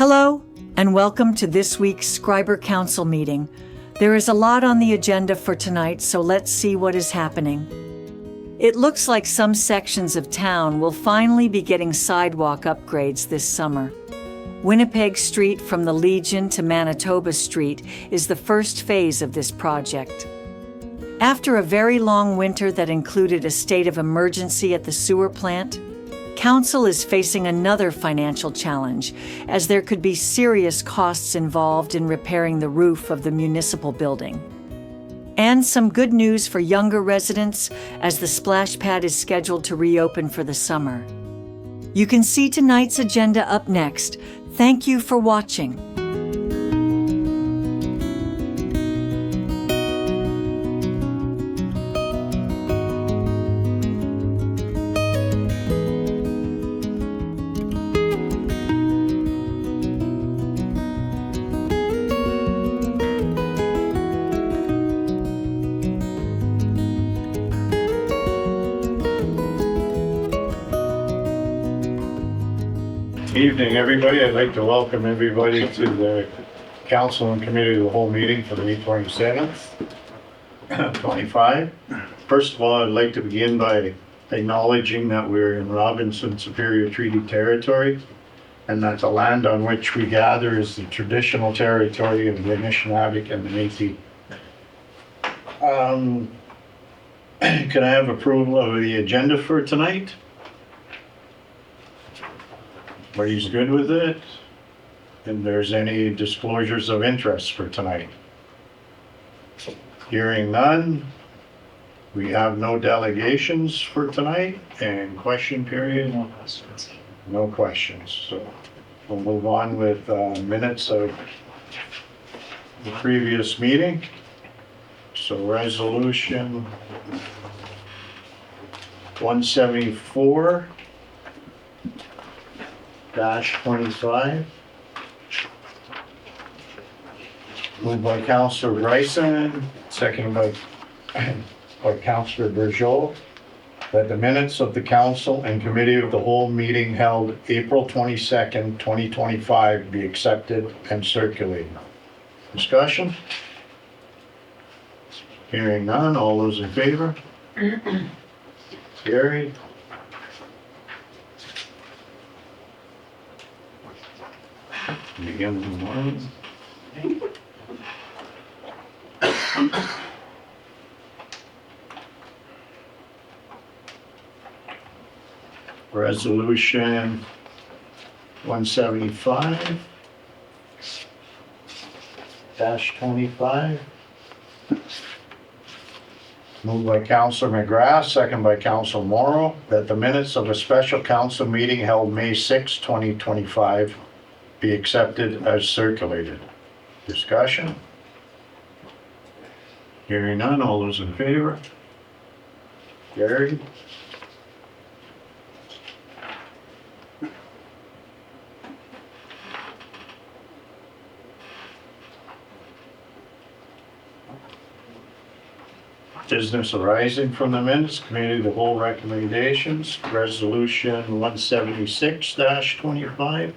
Hello, and welcome to this week's Schreiber Council meeting. There is a lot on the agenda for tonight, so let's see what is happening. It looks like some sections of town will finally be getting sidewalk upgrades this summer. Winnipeg Street from the Legion to Manitoba Street is the first phase of this project. After a very long winter that included a state of emergency at the sewer plant, Council is facing another financial challenge, as there could be serious costs involved in repairing the roof of the municipal building. And some good news for younger residents, as the splash pad is scheduled to reopen for the summer. You can see tonight's agenda up next. Thank you for watching. Evening, everybody. I'd like to welcome everybody to the Council and Committee of the Whole meeting for May 27th, 25. First of all, I'd like to begin by acknowledging that we're in Robinson Superior Treaty Territory, and that the land on which we gather is the traditional territory of the Anishinaabe and the Métis. Can I have approval of the agenda for tonight? Everybody's good with it? And there's any disclosures of interest for tonight? Hearing none, we have no delegations for tonight, and question period? No questions. No questions. So we'll move on with minutes of the previous meeting. So resolution 174. 25. Moved by Councillor Bryson, seconded by Councillor Bergeau, that the minutes of the Council and Committee of the Whole meeting held April 22nd, 2025 be accepted and circulated. Discussion? Hearing none, all those in favor? Carried. Begin in the morning. Resolution 175-25. Moved by Councillor McGrath, second by Councillor Morrow, that the minutes of a special council meeting held May 6, 2025 be accepted as circulated. Discussion? Hearing none, all those in favor? Carried. Business arising from the minutes, Committee of the Whole recommendations, Resolution 176-25.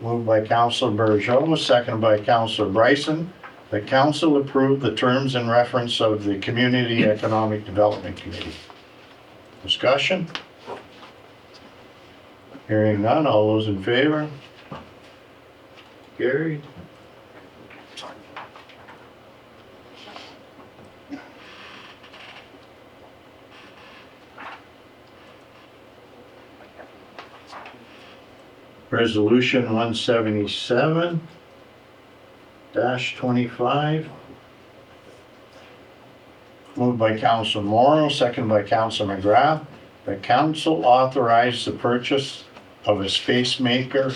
Moved by Councillor Bergeau, seconded by Councillor Bryson. The Council approved the terms and reference of the Community Economic Development Committee. Discussion? Hearing none, all those in favor? Carried. Resolution 177-25. Moved by Councillor Morrow, seconded by Councillor McGrath. The Council authorized the purchase of a Space Maker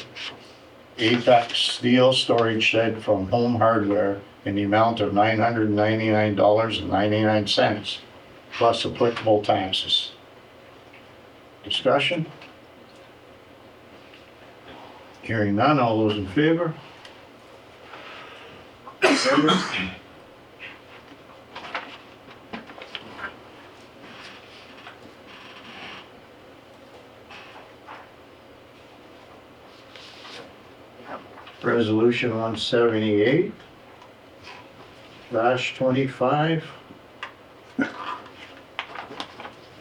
Apex steel storage shed from Home Hardware in the amount of $999.99 plus applicable taxes. Discussion? Hearing none, all those in favor? Resolution 178 /25.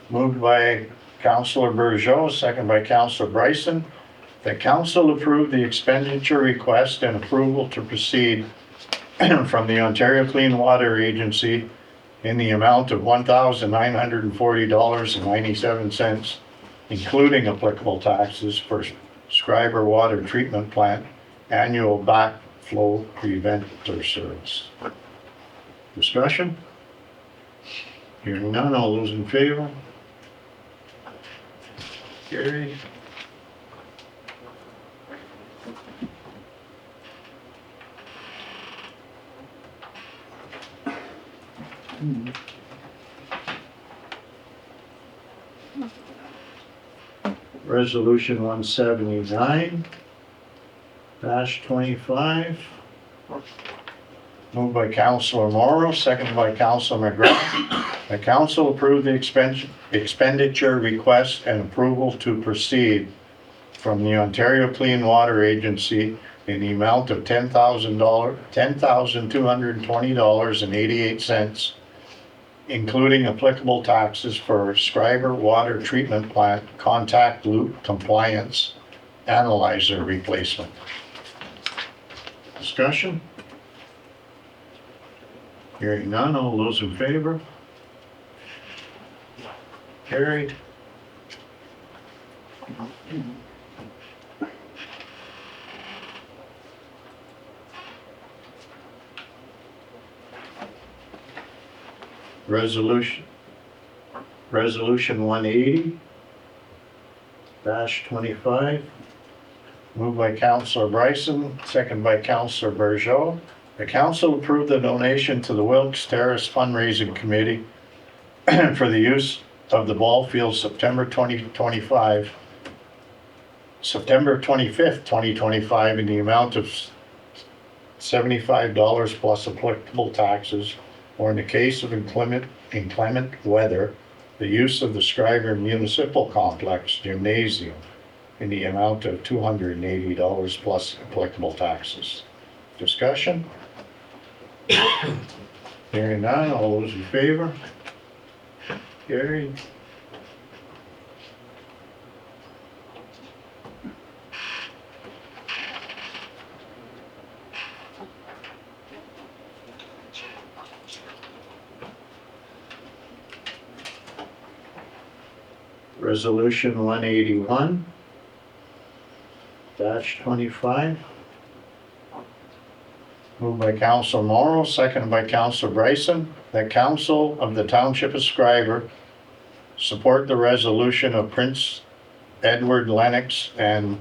Moved by Councilor Burgeot, second by Councilor Bryson. The council approved the expenditure request and approval to proceed from the Ontario Clean Water Agency in the amount of $1,940.97, including applicable taxes for Schreiber Water Treatment Plant annual backflow preventer service. Discussion? Hearing none, all those in favor? Carried. Resolution 179/25. Moved by Councilor Morrow, seconded by Councilor McGrath. The council approved the expenditure request and approval to proceed from the Ontario Clean Water Agency in the amount of $10,220.88, including applicable taxes for Schreiber Water Treatment Plant contact loop compliance analyzer replacement. Discussion? Hearing none, all those in favor? Carried. Resolution 180/25. Moved by Councilor Bryson, second by Councilor Burgeot. The council approved the donation to the Wilkes Terrace Fundraising Committee for the use of the ball field September 25th, 2025 in the amount of $75 plus applicable taxes, or in the case of inclement weather, the use of the Schreiber Municipal Complex Gymnasium in the amount of $280 plus applicable taxes. Discussion? Hearing none, all those in favor? Carried. Resolution 181/25. Moved by Councilor Morrow, seconded by Councilor Bryson, that Council of the Township of Schreiber support the resolution of Prince Edward Lennox and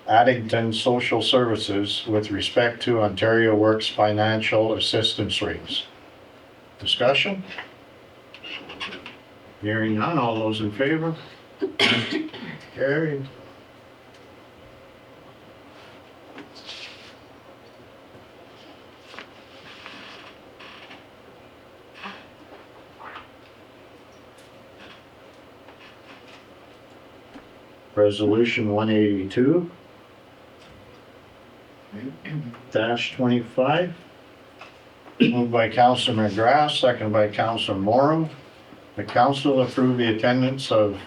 Addington Social Services with respect to Ontario Works financial assistance rates. Discussion? Hearing none, all those in favor? Carried. Resolution 182/25. Moved by Councilor McGrath, seconded by Councilor Morrow. The council approved the attendance of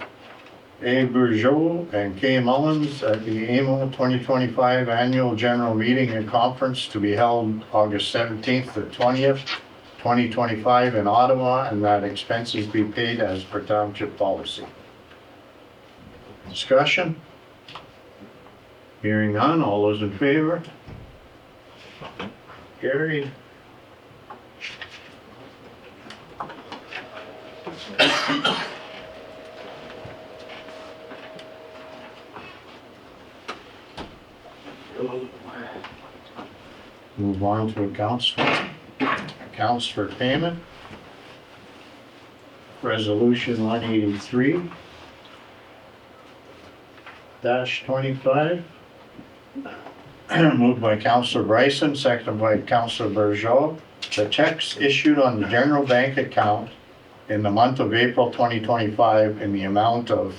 A. Burgeot and K. Mullins at the AMO 2025 Annual General Meeting and Conference to be held August 17th to 20th, 2025 in Ottawa, and that expenses be paid as per township policy. Discussion? Hearing none, all those in favor? Carried. Move on to accounts for payment. Resolution 183/25. Moved by Councilor Bryson, seconded by Councilor Burgeot. The checks issued on the general bank account in the month of April 2025 in the amount of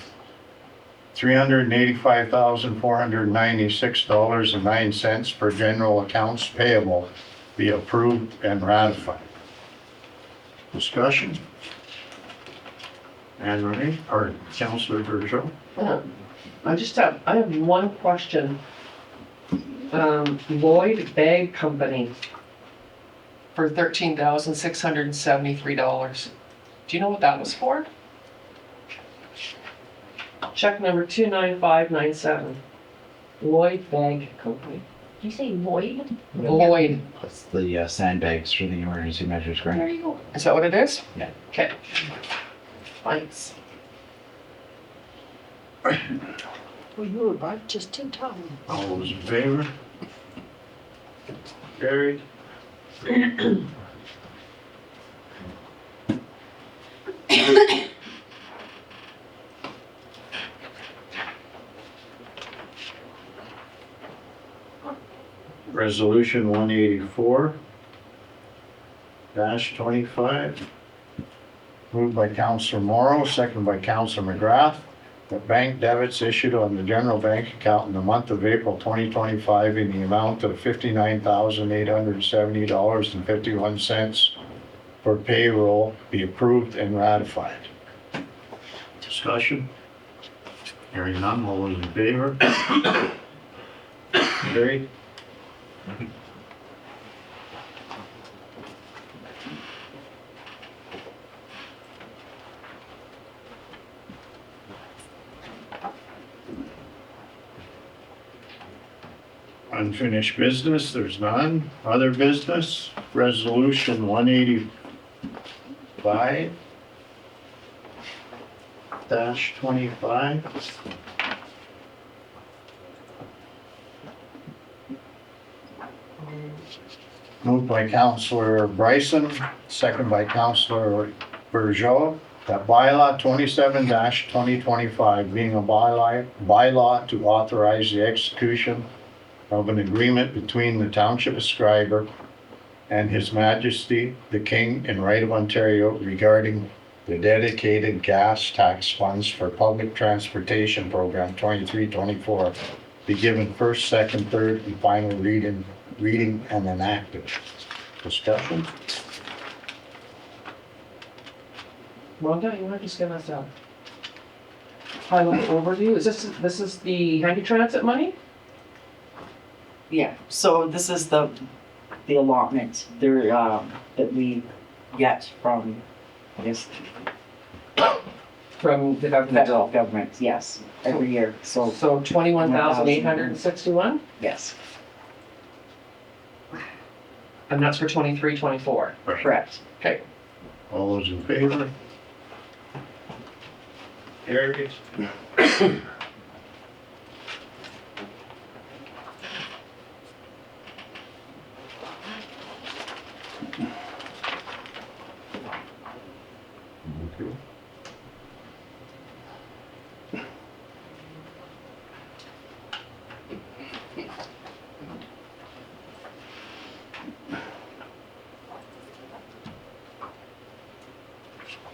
$385,496.09 for general accounts payable be approved and ratified. Discussion? Anne Marie, or Councillor Bergeau? I have one question. Lloyd Bag Company for $13,673. Do you know what that was for? Check number 29597. Lloyd Bag Company. Did you say Lloyd? Lloyd. That's the sandbags for the emergency measures There grant. you go. Is that what it is? Yeah. Okay. Thanks. Well, you arrived just in time. All those in favor? Carried. Resolution 184-25. Moved by Councillor Morrow, seconded by Councillor McGrath, that bank debits issued on the general bank account in the month of April 2025 in the amount of $59,870.51 for payroll be approved and ratified. Discussion? Hearing none, all those in favor? Carried. Unfinished business, there's none. Other business, resolution 185-25. Moved by Councillor Bryson, second by Councillor Bergeau, that bylaw 27-2025 being a bylaw to authorize the execution of an agreement between the Township of Schreiber and His Majesty the King and Right of Ontario regarding the dedicated gas tax funds for public transportation program 23-24 be given first, second, third, and final reading and enacted. Discussion? Rhonda, you want to just give us a high-level overview? This is the handy transit money? Yeah, so this is the allotment there, that we get from, I guess, From the government. federal government, yes, every year, so, So 21,861, yes, and that's for 23-24. correct. Okay. All those in favor? Carried.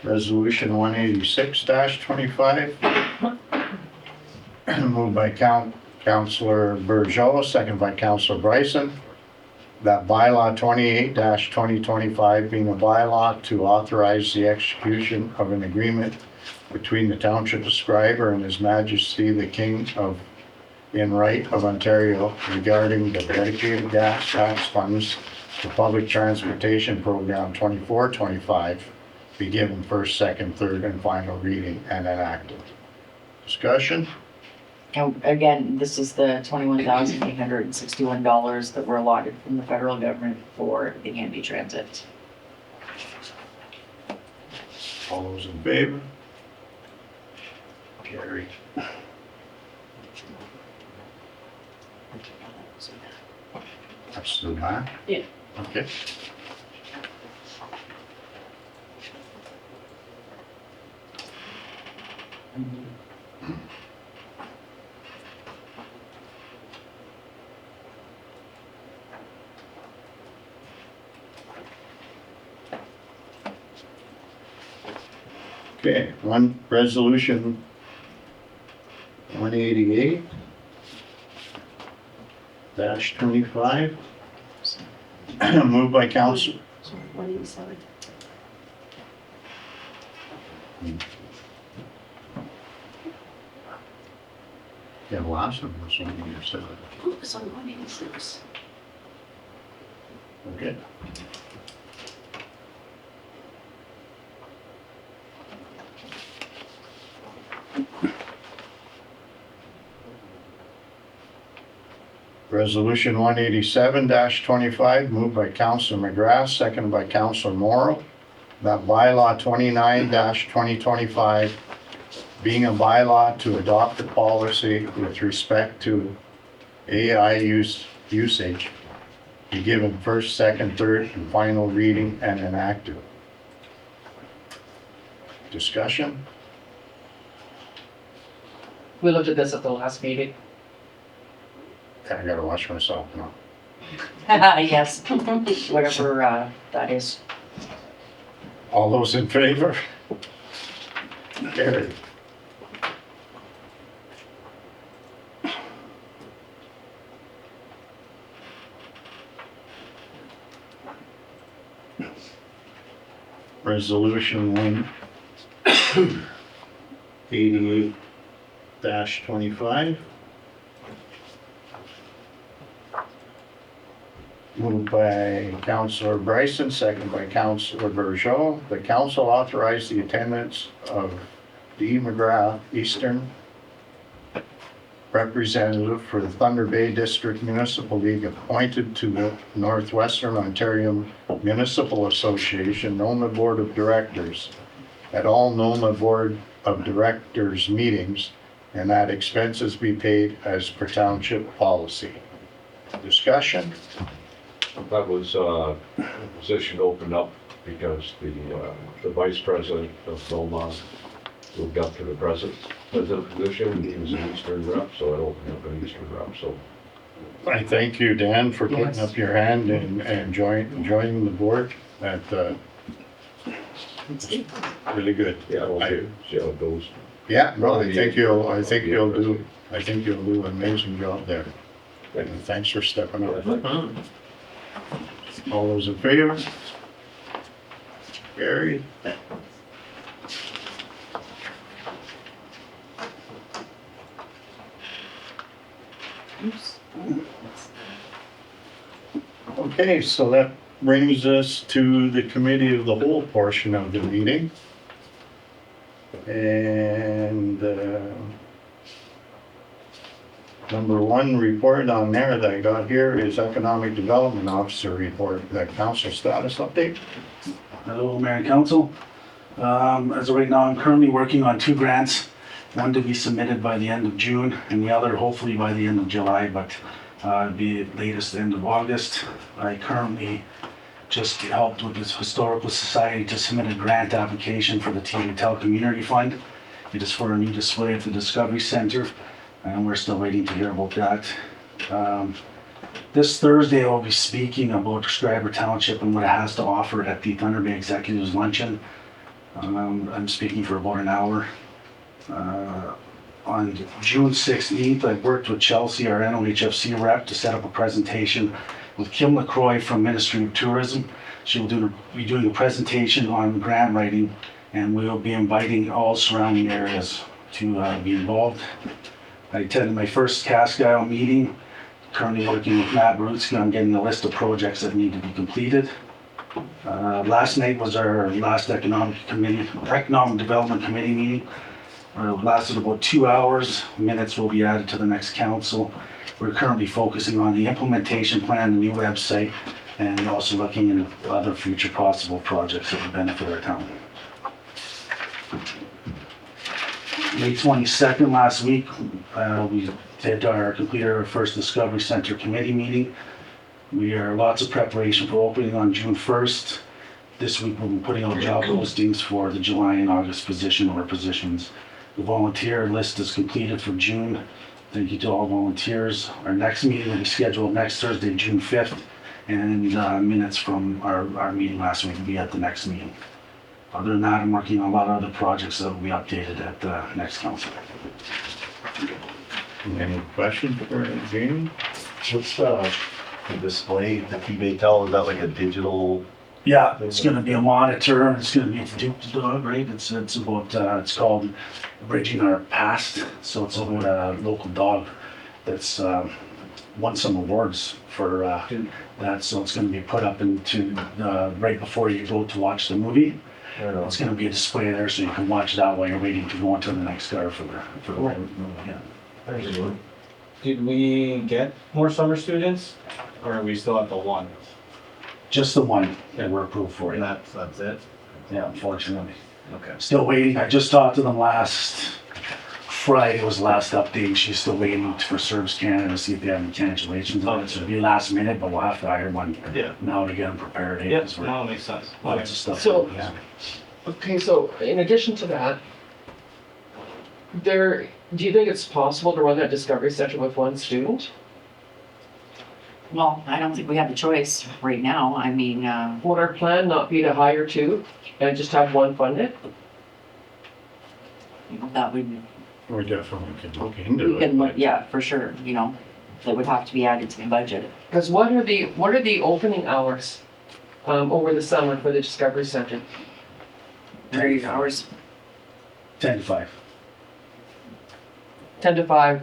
Resolution 186-25. Moved by Councillor Bergeau, second by Councillor Bryson. That bylaw 28-2025 being a bylaw to authorize the execution of an agreement between the Township of Schreiber and His Majesty the King in Right of Ontario regarding the dedicated gas tax funds for public transportation program 24-25 be given first, second, third, and final reading and enacted. Discussion? And again, this is the $21,861 that were allotted from the federal government for the handy transit. All those in favor? Carried. That's the map? Yeah. Okay. Okay, resolution 188 -25. Moved by Council. Sorry, 187. Yeah, last one was 187. Oh, it's on 186. Okay. Resolution 187-25, moved by Councilor McGrath, seconded by Councilor Morrow. That bylaw 29-2025 being a bylaw to adopt a policy with respect to AI usage be given first, second, third, and final reading and enacted. Discussion? We looked at this at the last meeting. I gotta watch myself now. Yes, whatever, that is. All those in favor? Carried. Resolution 188-25. Moved by Councilor Bryson, second by Councilor Bergeau. The council authorized the attendance of D. McGrath, Eastern representative for the Thunder Bay District Municipal League, appointed to the Northwestern Ontario Municipal Association NOMA Board of Directors at all NOMA Board of Directors meetings, and that expenses be paid as per township policy. Discussion? That was a position opened up because the vice president of Belmont moved up to the president position. He was an Eastern rep, so I opened up an Eastern rep, so. I thank you, Dan, for putting Yes. up your hand and joining the board. That, really good. Yeah, we'll see how it goes. Yeah, no, I think you'll do an amazing job there. And thanks for stepping up. All those in favor? Carried. Okay, so that brings us to the committee of the whole portion of the meeting. And number one report on there that I got here is Economic Development Officer report, the council status update. Hello, Mayor and Council. As of right now, I'm currently working on 2 grants, one to be submitted by the end of June and the other hopefully by the end of July, but it'd be at latest end of August. I currently just helped with this Historical Society to submit a grant application for the Tel Community Fund. It is for a new display at the Discovery Center, and we're still waiting to hear about that. This Thursday, I'll be speaking about Schreiber Township and what it has to offer at the Thunder Bay Executives Luncheon. I'm speaking for about an hour. On June 16th, I worked with Chelsea, our NOHFC rep, to set up a presentation with Kim LaCroix from Ministry of Tourism. She will be doing a presentation on grant writing, and we will be inviting all surrounding areas to be involved. I attended my first Casc Isle meeting, currently working with Matt Brutsky on getting a list of projects that need to be completed. Last night was our last Economic Development Committee meeting. It lasted about 2 hours. Minutes will be added to the next council. We're currently focusing on the implementation plan, the new website, and also looking into other future possible projects that would benefit our town. May 22nd last week, we completed our first Discovery Center committee meeting. We are lots of preparation for opening on June 1st. This week we'll be putting out job postings for the July and August positions. The volunteer list is completed for June. Thank you to all volunteers. Our next meeting will be scheduled next Thursday, June 5th, and minutes from our meeting last week will be at the next meeting. Other than that, I'm working on a lot of other projects that will be updated at the next council. Any questions for Jamie? What's the display, the PB tell, is that like a digital? Yeah, it's gonna be a monitor, it's gonna be right, it's about, it's called Bridging Our Past, so it's about a local dog that's, won some awards for, that, so it's gonna be put up into, right before you go to watch the movie. It's gonna be a display there, so you can watch that while you're waiting to go on to the next car for the movie, yeah. Did we get more summer students, or are we still at the one? Just the one that we're approved for, yeah, That's it? yeah, unfortunately. Okay. Still waiting, I just talked to them last Friday was the last update, she's still waiting for Service Canada to see if they have any cancellations on it, so it'll be last minute, but we'll have to hire one Yeah. now to get them prepared. Yep, 'Cause we're- no, makes sense. lots of stuff. So- Yeah. Okay, so in addition to that, do you think it's possible to run that discovery session with one student? Well, I don't think we have a choice right now. I mean, Would our plan not be to hire two and just have one funded? that would, We definitely can look into we it. can look, yeah, for sure, you know, that would have to be added to the budget. Because what are the opening hours over the summer for the discovery center? 3 hours. 10 to 5, 10 to 5,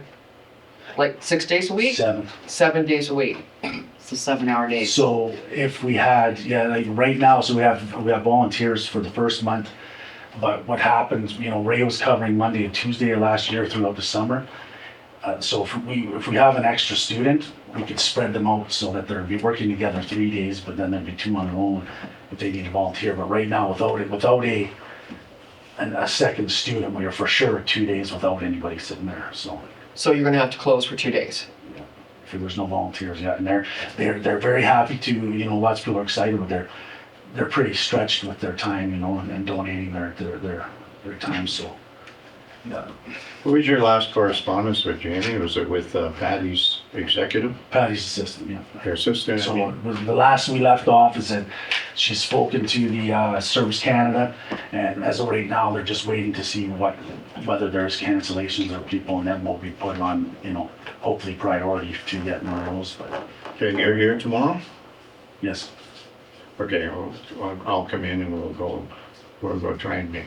like 6 days a week? 7. 7 days a week. It's a 7-hour day. So if we had, yeah, like right now, so we have volunteers for the first month. But what happens, you know, Ray was covering Monday and Tuesday last year throughout the summer. So if we have an extra student, we could spread them out so that they'd be working together 3 days, but then there'd be 2 on their own if they need to volunteer. But right now, without a second student, we are for sure 2 days without anybody sitting there, so. So you're gonna have to close for 2 days. If there's no volunteers yet, and they're very happy to, you know, lots of people are excited, but they're pretty stretched with their time, you know, and donating their time, so. Yeah. Who was your last correspondence with, Jamie? Was it with Patty's executive, Patty's assistant, yeah. her assistant? I So mean? the last we left off is that she's spoken to the Service Canada, and as of right now, they're just waiting to see whether there's cancellations or people, and then we'll be put on, you know, hopefully priority to get more of those, but Okay, you're here tomorrow? yes. Okay, I'll come in and we'll go try and make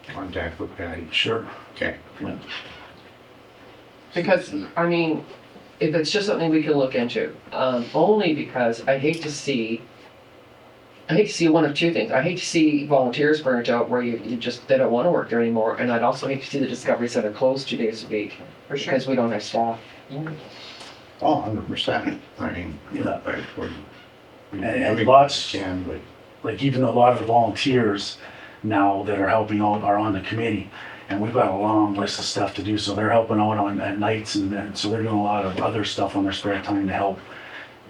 contact with Patty. Sure. Okay. Yeah. Because, I mean, if it's just something we can look into, only because I hate to see one of two things. I hate to see volunteers burnt out where they don't want to work there anymore, and I'd also hate to see the Discovery Center closed 2 days a week For sure. because we don't have staff. Oh, 100%. I mean, Yeah. we And we lots- can, but Like even a lot of the volunteers now that are helping out are on the committee, and we've got a long list of stuff to do, so they're helping out at nights, and so they're doing a lot of other stuff on their spare time to help,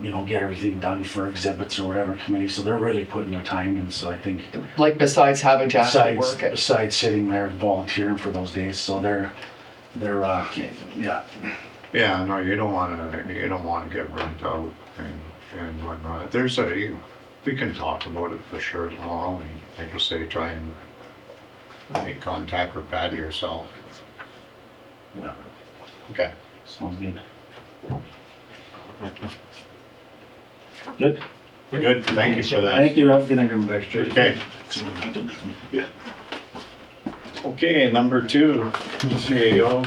you know, get everything done for exhibits or whatever committee, so they're really putting their time in, so I think Like besides having to actually besides, work it. besides sitting there volunteering for those days, so they're, yeah. yeah, no, you don't wanna get burnt out and whatnot. We can talk about it for sure tomorrow, and like you say, try and make contact with Patty herself. Yeah. Okay. Sounds good. Good. Good, thank you for that. Thank you, have a good night, everybody. Okay. Okay, number 2, CAO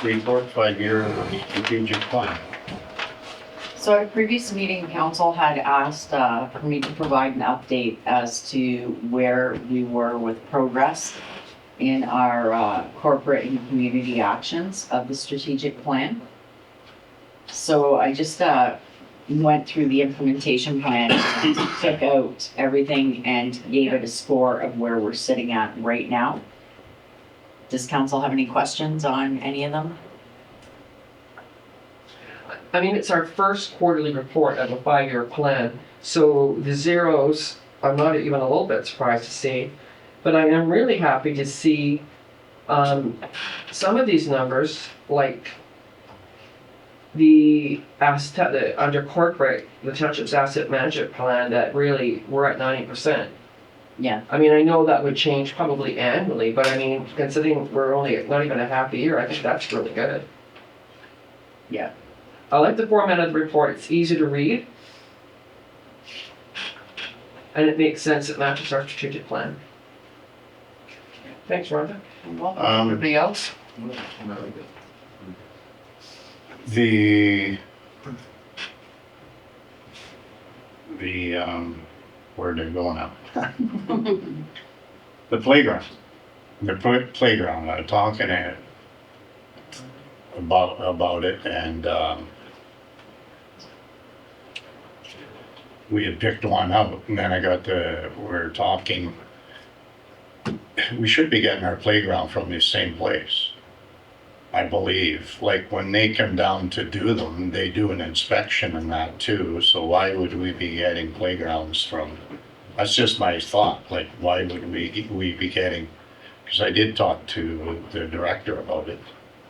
report 5-year strategic plan. So at a previous meeting, council had asked for me to provide an update as to where we were with progress in our corporate and community actions of the strategic plan. So I just went through the implementation plan, took out everything and gave it a score of where we're sitting at right now. Does council have any questions on any of them? I mean, it's our first quarterly report of a 5-year plan, so the zeros, I'm not even a little bit surprised to see, but I am really happy to see some of these numbers, like under corporate, the township's asset management plan, that really we're at 90%. Yeah. I mean, I know that would change probably annually, but I mean, considering we're only not even a half a year, I think that's really good. Yeah. I like the format of the report. It's easy to read. And it makes sense. It matches our strategic plan. Thanks, Rhonda. Everybody else? The, where'd it go now? The playground. The playground, talking about it, and, we had picked one out, and then we're talking, we should be getting our playground from the same place, I believe. Like, when they come down to do them, they do an inspection and that too, so why would we be getting playgrounds from, that's just my thought, like, why would we be getting, because I did talk to the director about it.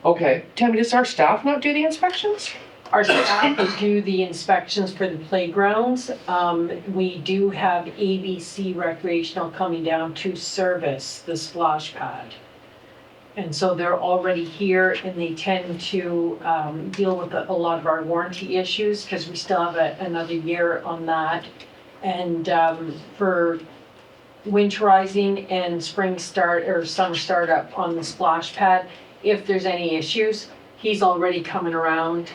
Okay. Tammy, does our staff not do the inspections? Our staff do the inspections for the playgrounds. We do have ABC Recreational coming down to service the splash pad. And so they're already here and they tend to deal with a lot of our warranty issues because we still have another year on that. And for winterizing and spring start or summer startup on the splash pad, if there's any issues, he's already coming around.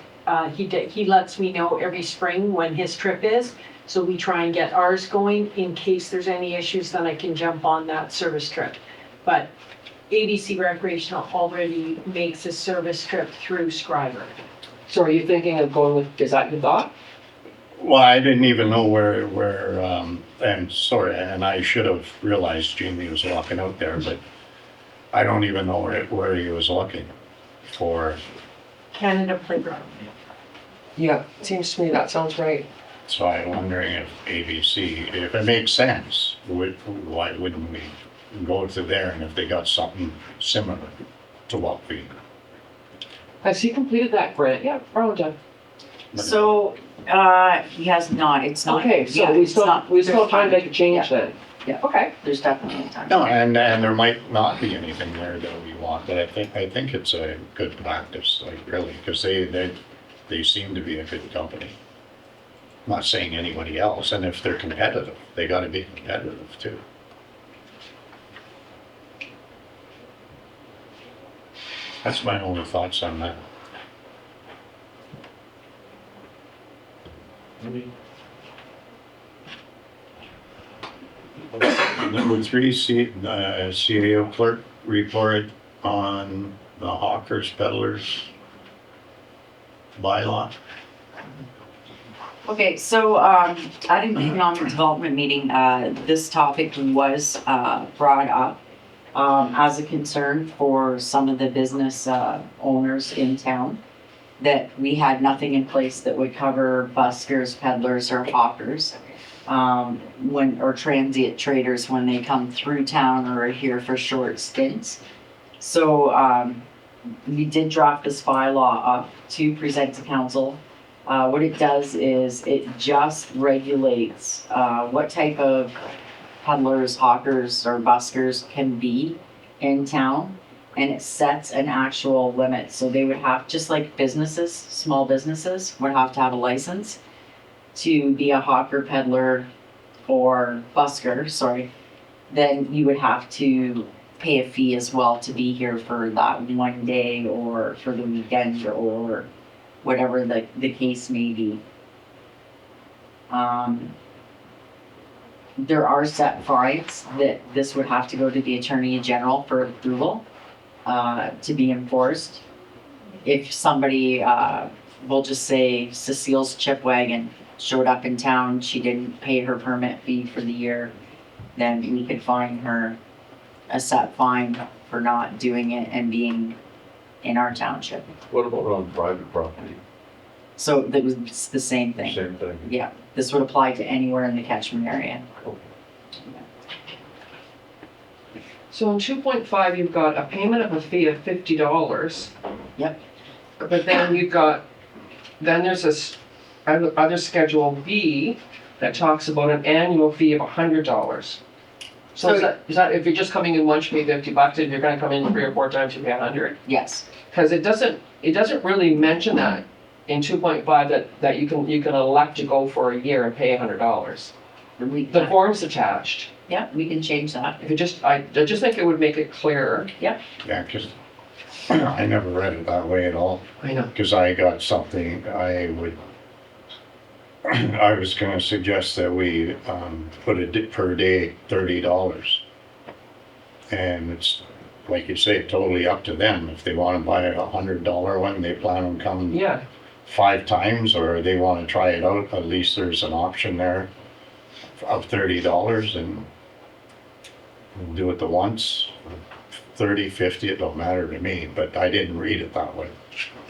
He lets me know every spring when his trip is, so we try and get ours going in case there's any issues, then I can jump on that service trip. But ABC Recreational already makes a service trip through Schreiber. So are you thinking of going with, is that your thought? Well, I didn't even know where, and sorry, and I should have realized Jamie was walking out there, but I don't even know where he was looking for. Canada Playground. Yeah, seems to me that sounds right. So I'm wondering if ABC, if it makes sense, why wouldn't we go to there, and if they got something similar to what we. Has he completed that grant? Yeah, Rhonda. So, he has not, it's not. Okay, so yeah, we it's still not- have time to make a change Yeah. then? Yeah. Okay. There's definitely time. No, and there might not be anything there that we want, but I think it's a good practice, like really, because they seem to be a good company. I'm not saying anybody else, and if they're competitive, they gotta be competitive too. That's my only thoughts on that. Number 3, CAO clerk report on the hawkers peddlers bylaw. Okay, so at an economic development meeting, this topic was brought up as a concern for some of the business owners in town, that we had nothing in place that would cover buskers, peddlers, or hawkers, or transient traders when they come through town or are here for short stints. So we did draft this bylaw up to present to council. What it does is it just regulates what type of peddlers, hawkers, or buskers can be in town, and it sets an actual limit. So they would have, just like businesses, small businesses would have to have a license to be a hawker, peddler, or busker, then you would have to pay a fee as well to be here for that one day or for the weekend or whatever the case may be. There are set fines that this would have to go to the Attorney General for approval to be enforced. If somebody, we'll just say Cecile's chip wagon showed up in town, she didn't pay her permit fee for the year, then we could fine her a set fine for not doing it and being in our township. What about on private property? So that was the same thing. Same thing. Yeah, this would apply to anywhere in the catchment area. So in 2.5, you've got a payment of a fee of $50. Yep. But then then there's this other Schedule B that talks about an annual fee of $100. So is that if you're just coming in once, you pay $50, if you're gonna come in 3 or 4 times, you pay $100? Yes. Because it doesn't really mention that in 2.5 that you can elect to go for a year and pay $100. The form's attached. Yeah, we can change that. If it just, I just think it would make it clearer. Yeah, because I never read it that way at all. I know. Because I got something, I was gonna suggest that we, put it per day, $30. And it's, like you say, totally up to them. If they wanna buy a $100 one, they plan on coming Yeah, 5 times, or they wanna try it out, at least there's an option there of $30, and we'll do it the once, 30, 50, it don't matter to me, but I didn't read it that way.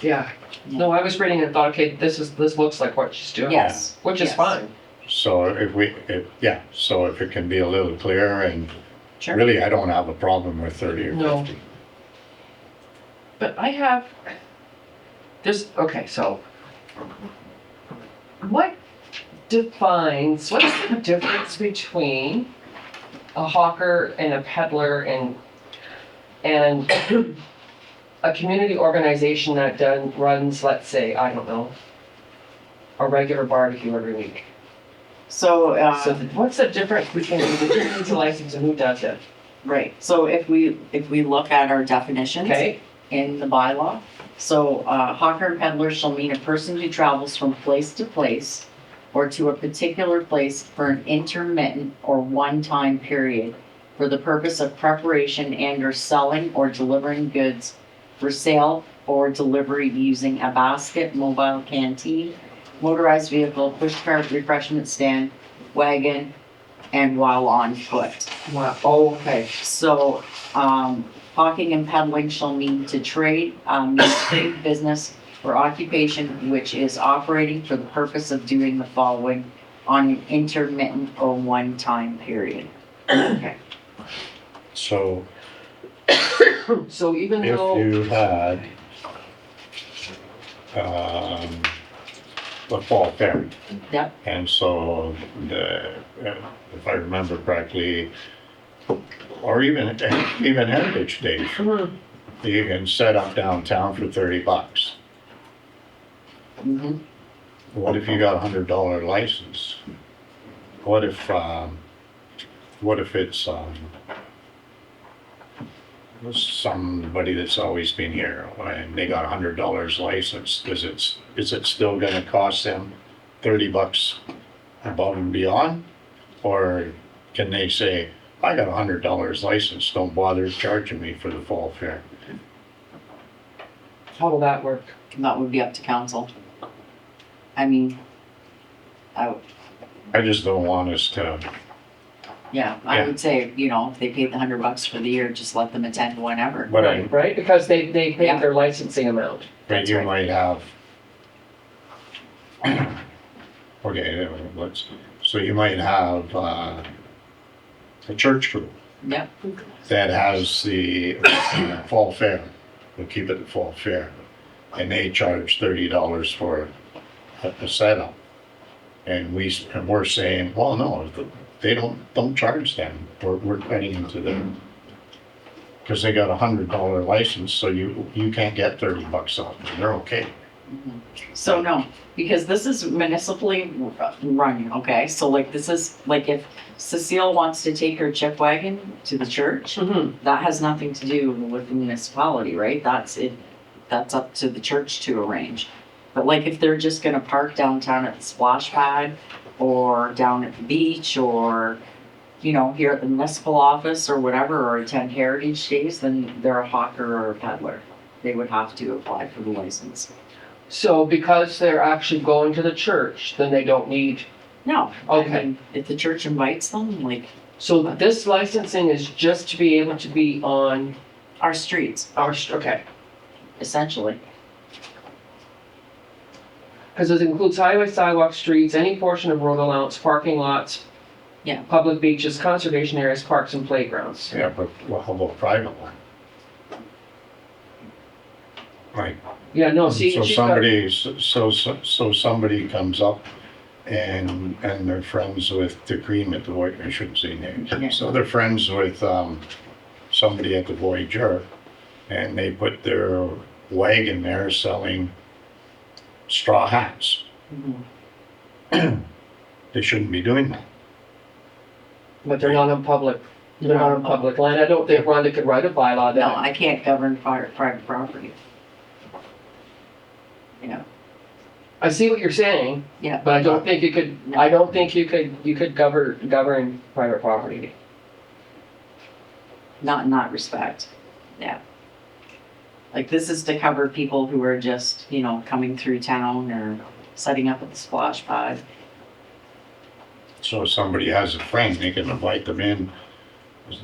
yeah. No, I was reading it and thought, okay, this looks like what she's doing. Yes. Which is yes. fine. So so if it can be a little clearer, and Sure. really, I don't have a problem with 30 or No. 50. But okay, so what's the difference between a hawker and a peddler and a community organization that runs, let's say, I don't know, a regular barbecue every week? So, So what's the difference between who needs a license and who doesn't? right, so if we look at our definitions Okay, in the bylaw, so, hawker and peddler shall mean a person who travels from place to place or to a particular place for an intermittent or one-time period for the purpose of preparation and or selling or delivering goods for sale or delivery using a basket, mobile canteen, motorized vehicle, push cart, refreshment stand, wagon, and while on foot. wow, oh, okay. So, hawking and peddling shall mean to trade, trade, business, or occupation which is operating for the purpose of doing the following on an intermittent or one-time period. Okay. So So even if though, you had, the fall fair, Yep, and so if I remember correctly, or even Heritage Days, Mhm. you can set up downtown for $30. mm-hmm, What if you got $100 license? What if it's, somebody that's always been here and they got $100 license, is it still gonna cost them $30 above and beyond? Or can they say, I got $100 license, don't bother charging me for the fall fair? how will that work? that would be up to council. I mean, I just don't want us to, yeah, I would say, if they paid the $100 for the year, just let them attend whenever. but Right, because they paid Yeah. their licensing amount. but you right. might have, okay, so you might have, a church group Yep, that has the fall fair, we'll keep it at fall fair, and they charge $30 for a setup. And we're saying, well, no, they don't charge them, we're cutting into them. Because they got $100 license, so you can't get $30 off, and they're okay. so no, because this is municipally run, okay? So like this is, like if Cecile wants to take her chip wagon to the church, Mm-hmm. that has nothing to do with the municipality, right? That's up to the church to arrange. But like if they're just gonna park downtown at the splash pad or down at the beach or, here at the municipal office or whatever, or attend Heritage Days, then they're a hawker or a peddler. They would have to apply for the license. So because they're actually going to the church, then they don't need, No. Okay. I mean, if the church invites them, like so this licensing is just to be able to be on our streets, okay. essentially. Because it includes highway, sidewalk, streets, any portion of road allowance, parking lots, Yeah. public beaches, conservation areas, parks and playgrounds. Yeah, but how about private one? Like, Yeah, no, see, so she's got- somebody comes up and they're friends with the Cream at the Voyager, I shouldn't say names. Yeah. So they're friends with, somebody at the Voyager, and they put their wagon there selling straw hats. They shouldn't be doing that. But they're not on public, they're not on public land. I don't think Rhonda could write a bylaw No, that. I can't govern private property. You know, I see what you're saying, yeah. but I don't think you could, I don't think you could govern private property. Not in that respect, yeah. Like, this is to cover people who are just, you know, coming through town or setting up at the splash pad. So if somebody has a friend, they can invite them in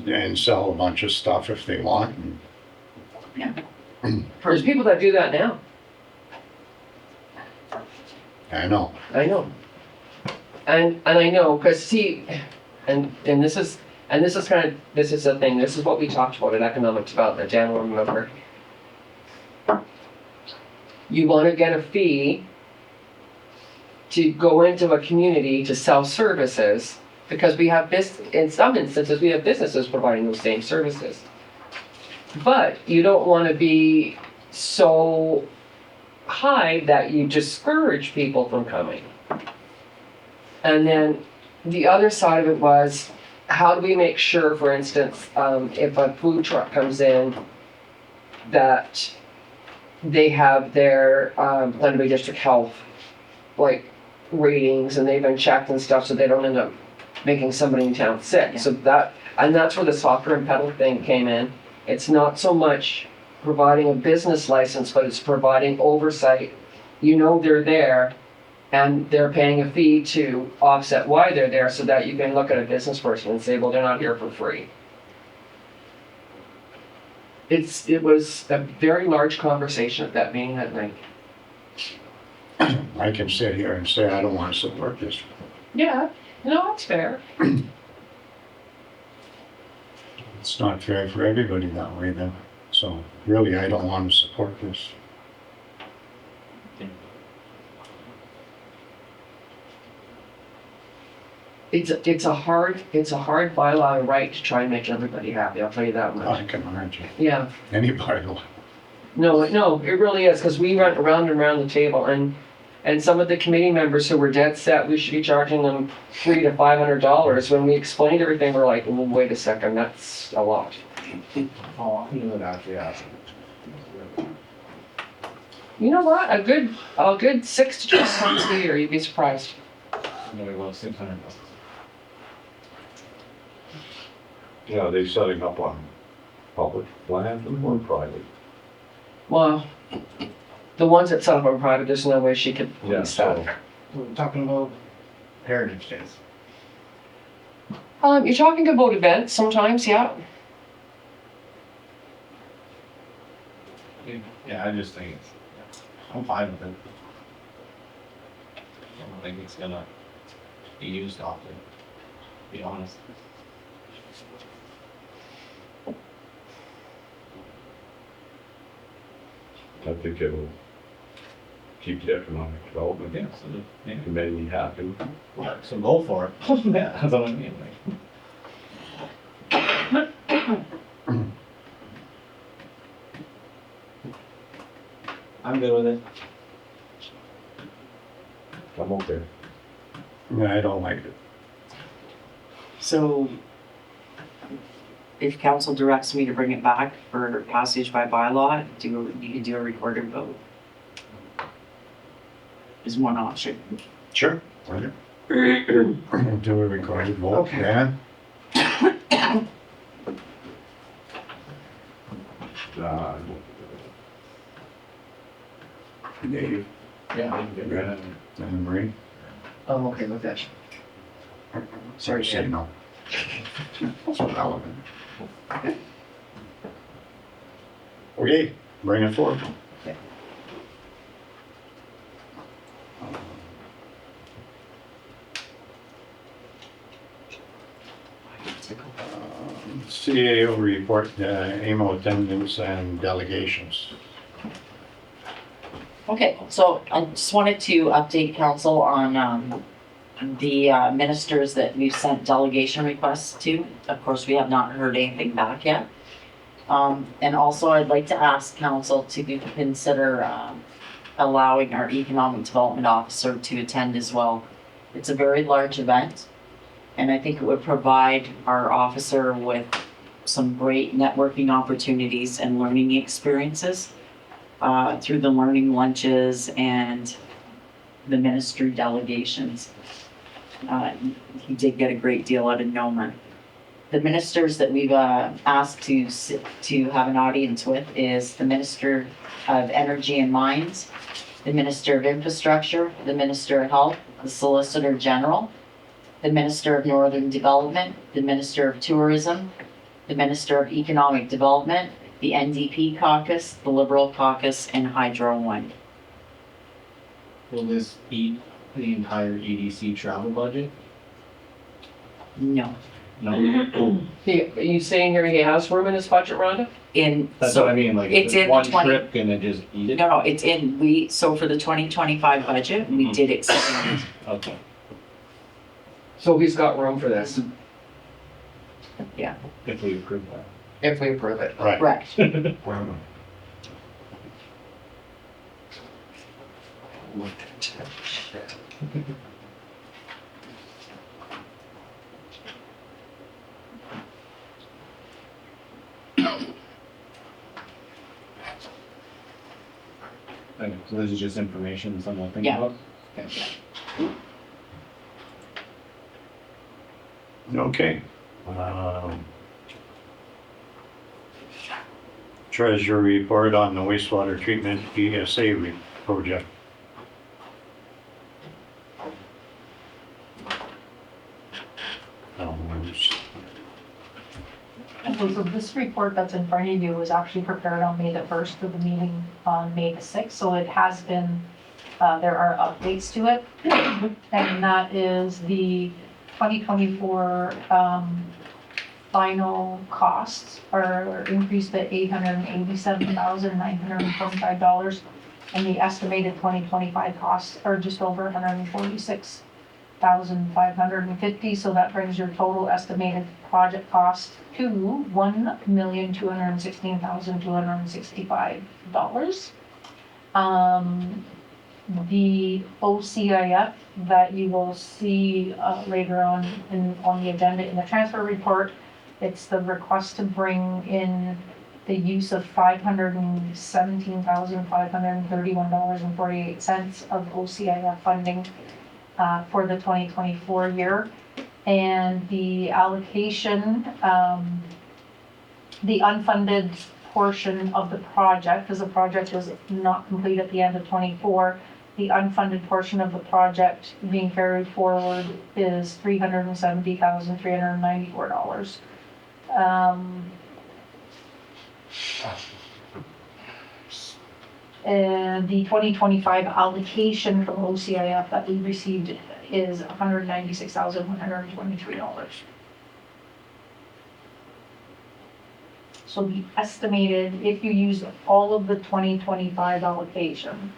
and sell a bunch of stuff if they want. There's people that do that now. I know. I know. And I know, cause see, and this is kind of, this is the thing, this is what we talked about at economic development, Dan will remember. You wanna get a fee to go into a community to sell services, because we have in some instances, we have businesses providing those same services. But you don't wanna be so high that you discourage people from coming. And then the other side of it was, how do we make sure, for instance, if a food truck comes in, that they have their Thunder District Health, like, ratings, and they've been checked and stuff, so they don't end up making somebody in town sick. Yeah. So that's where the soccer and pedal thing came in. It's not so much providing a business license, but it's providing oversight. You know they're there, and they're paying a fee to offset why they're there, so that you can look at a business person and say, well, they're not here for free. It was a very large conversation at that meeting that night. I can sit here and say, I don't want to support this. Yeah, no, it's fair. It's not fair for everybody that way then. So really, I don't want to support this. It's a hard bylaw to write to try and make everybody happy, I'll tell you that much. I can imagine. Yeah, Anybody will. no, it really is, because we went around and around the table, and some of the committee members who were dead set, we should be charging them $300 to $500. When we explained everything, we're like, well, wait a second, that's a lot. Oh, you know that, yeah. You know what, a good 6 to 12 months a year, you'd be surprised. Maybe about $600. Yeah, they setting up on public land or private? Well, the ones that set up on private, there's no way she could Yeah, police that. so, We're talking about Heritage Days. You're talking about events sometimes, yeah. Yeah, I just think I'm fine with it. I don't think it's gonna be used often, to be honest. I think it'll keep the economic development Yeah, so, yeah. committee happy. So go for it. Yeah, that's what I mean, like. I'm good with it. I'm okay. Yeah, I don't like it. So if council directs me to bring it back for passage by bylaw, you can do a recorded vote. Is one option. Sure. Do a recorded vote, Okay. Dan? Dave, Yeah, I'm good with it. and Marie? I'm okay with that. Sorry, say no. It's relevant. Okay, bring it forward. CAO report, AMO attendance and delegations. Okay, so I just wanted to update council on the ministers that we've sent delegation requests to. Of course, we have not heard anything back yet. And also I'd like to ask council to consider allowing our economic development officer to attend as well. It's a very large event, and I think it would provide our officer with some great networking opportunities and learning experiences through the learning lunches and the ministry delegations. He did get a great deal out of Noma. The ministers that we've asked to have an audience with is the Minister of Energy and Mines, the Minister of Infrastructure, the Minister of Health, the Solicitor General, the Minister of Northern Development, the Minister of Tourism, the Minister of Economic Development, the NDP caucus, the Liberal caucus, and Hydro One. Will this eat the entire EDC travel budget? No. No? Are you saying here he has room in his budget, Rhonda? That's So what I mean, like, it's is in one 20 trip gonna just eat it? No, it's so for the 2025 budget, we did expand. Okay. So he's got room for this, If we approve that. if we approve it. Right. Correct. Okay, so this is just information, something to think Yeah. about? Okay. Okay. Treasurer report on the wastewater treatment ESA project. Okay, so this report that's in front of you was actually prepared on May the 1st for the meeting on May the 6th, so it has been, there are updates to it. And that is the 2024 final costs are increased to $887,925, and the estimated 2025 costs are just over 146,550, so that brings your total estimated project cost to $1,216,265. The OCIF that you will see later on on the agenda in the transfer report, it's the request to bring in the use of $517,531.48 of OCIF funding for the 2024 year. And the allocation, the unfunded portion of the project, because the project was not complete at the end of '24, the unfunded portion of the project being carried forward is $370,394. And the 2025 allocation from OCIF that we received is $196,123. So the estimated, if you use all of the 2025 allocation,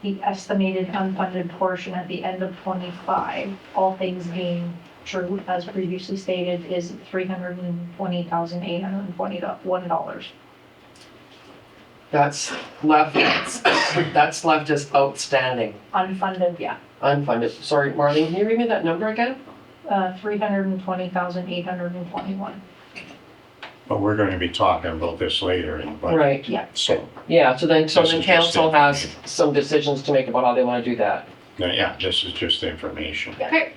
the estimated unfunded portion at the end of '25, all things being true, as previously stated, is $320,821. That's left as outstanding, Unfunded, yeah, unfunded. Sorry, Marlene, can you read me that number again? 320,821. But we're going to be talking about this later in the budget. Right, Yeah. So, yeah, so then This is just council has information. some decisions to make about how they wanna do that. yeah, this is just information. Okay.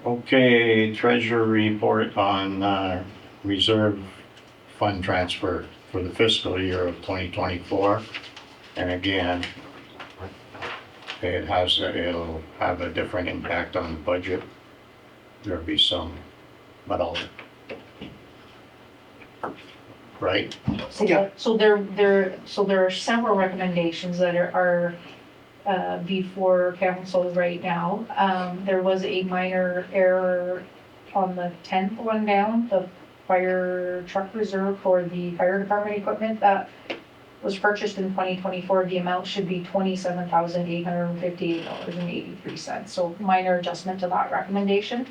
Okay, treasurer report on reserve fund transfer for the fiscal year of 2024. And again, it'll have a different impact on the budget. There'll be some, but right? Yeah. So there are several recommendations that are before council right now. There was a minor error on the 10th one down, the fire truck reserve for the fire department equipment that was purchased in 2024. The amount should be $27,858.83. So minor adjustment to that recommendation.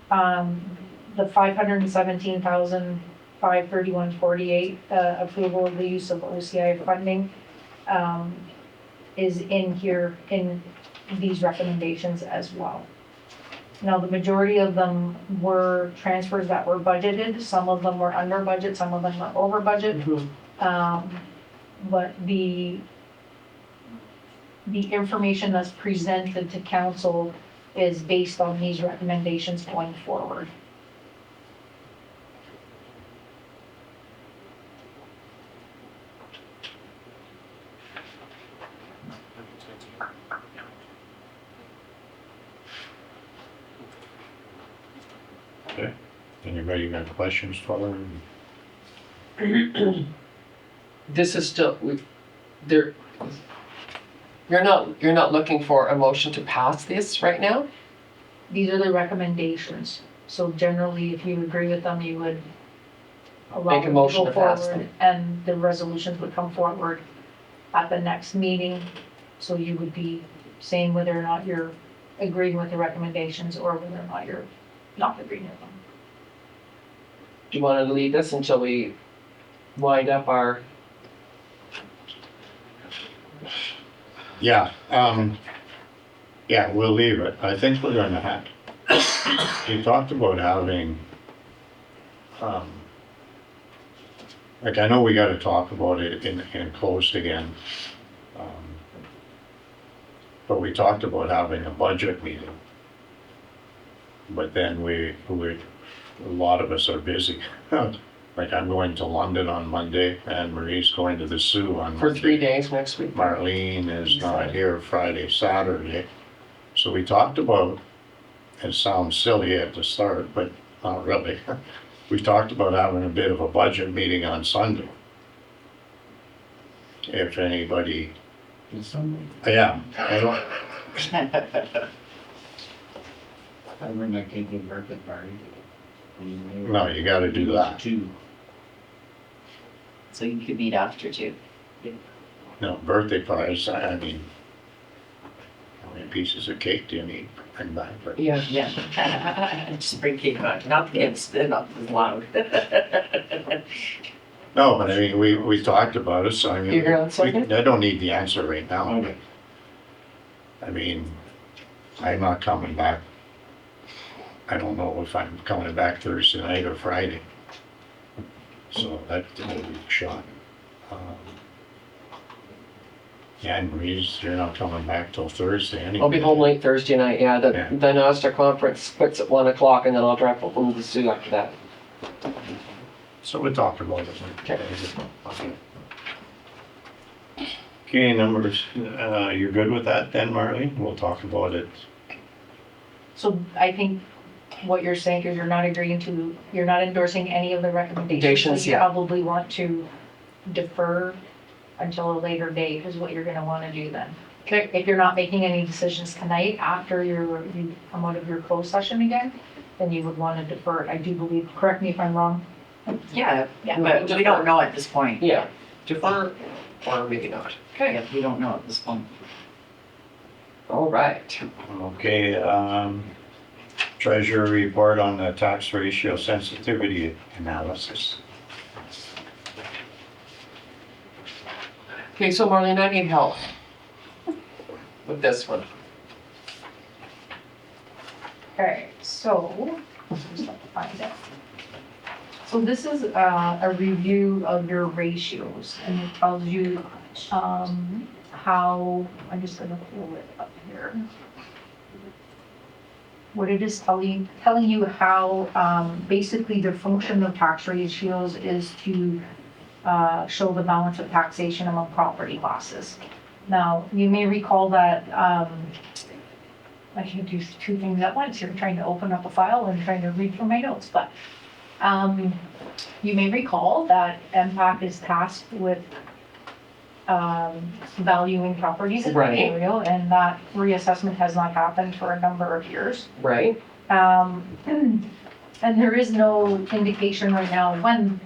The $517,000 53148, approval of the use of OCI funding, is in here in these recommendations as well. Now, the majority of them were transfers that were budgeted, some of them were under budget, some of them were over budget. But the information that's presented to council is based on these recommendations going forward. Okay. Anybody got questions for him? This is still, there, you're not looking for a motion to pass this right now? These are the recommendations. So generally, if you agree with them, you would allow Make a them motion go to pass forward, them. and the resolutions would come forward at the next meeting. So you would be saying whether or not you're agreeing with the recommendations or whether or not you're not agreeing with them. Do you want to leave this until we wind up our, Yeah, yeah, we'll leave it. I think we're gonna have, you talked about having, like, I know we gotta talk about it in closed again. But we talked about having a budget meeting. But then a lot of us are busy. Like, I'm going to London on Monday, and Marie's going to the Sioux on for Monday. 3 days next week? Marlene is not here Friday, Saturday. So we talked about, it sounds silly at the start, but not really. We talked about having a bit of a budget meeting on Sunday. If anybody, yeah, I don't, I remember I came to a birthday party. no, you gotta do that. Two. So you could meet after too. No, birthday parties, I mean, how many pieces of cake do you need? Bring back, but Yeah. Yeah. Just bring cake back, not kids, they're not as loud. no, but I mean, we talked about it, so I mean, You hear on second? I don't need the answer right now. Okay. I mean, I'm not coming back. I don't know if I'm coming back Thursday night or Friday. So that will be a shot. Yeah, and Marie's, you're not coming back till Thursday anyway. I'll be home late Thursday night, yeah, the Yeah. NASDAQ conference quits at 1 o'clock, and then I'll drive home to the Sioux after that. So we'll talk about it. Okay. Okay, numbers, you're good with that then, Marlene? We'll talk about it. So I think what you're saying is you're not endorsing any of the recommendations. So you yeah. probably want to defer until a later date is what you're gonna wanna do then. Okay. If you're not making any decisions tonight after you come out of your closed session again, then you would wanna defer it. I do believe, correct me if I'm wrong. Yeah, but we don't know at this point. Yeah, defer or maybe not. Okay, Yeah, we don't know at this point. all right. Okay, treasurer report on the tax ratio sensitivity analysis. Okay, so Marlene, I need help with this one. Okay, so, just have to find it. So this is a review of your ratios, and it tells you how, I'm just gonna pull it up here. What it is telling you how basically the function of tax ratios is to show the balance of taxation among property classes. Now, you may recall that I can do two things at once here, trying to open up a file and trying to read from my notes, but you may recall that MPAC is tasked with valuing properties in Right. Ontario, and that reassessment has not happened for a number of years. Right? And there is no indication right now when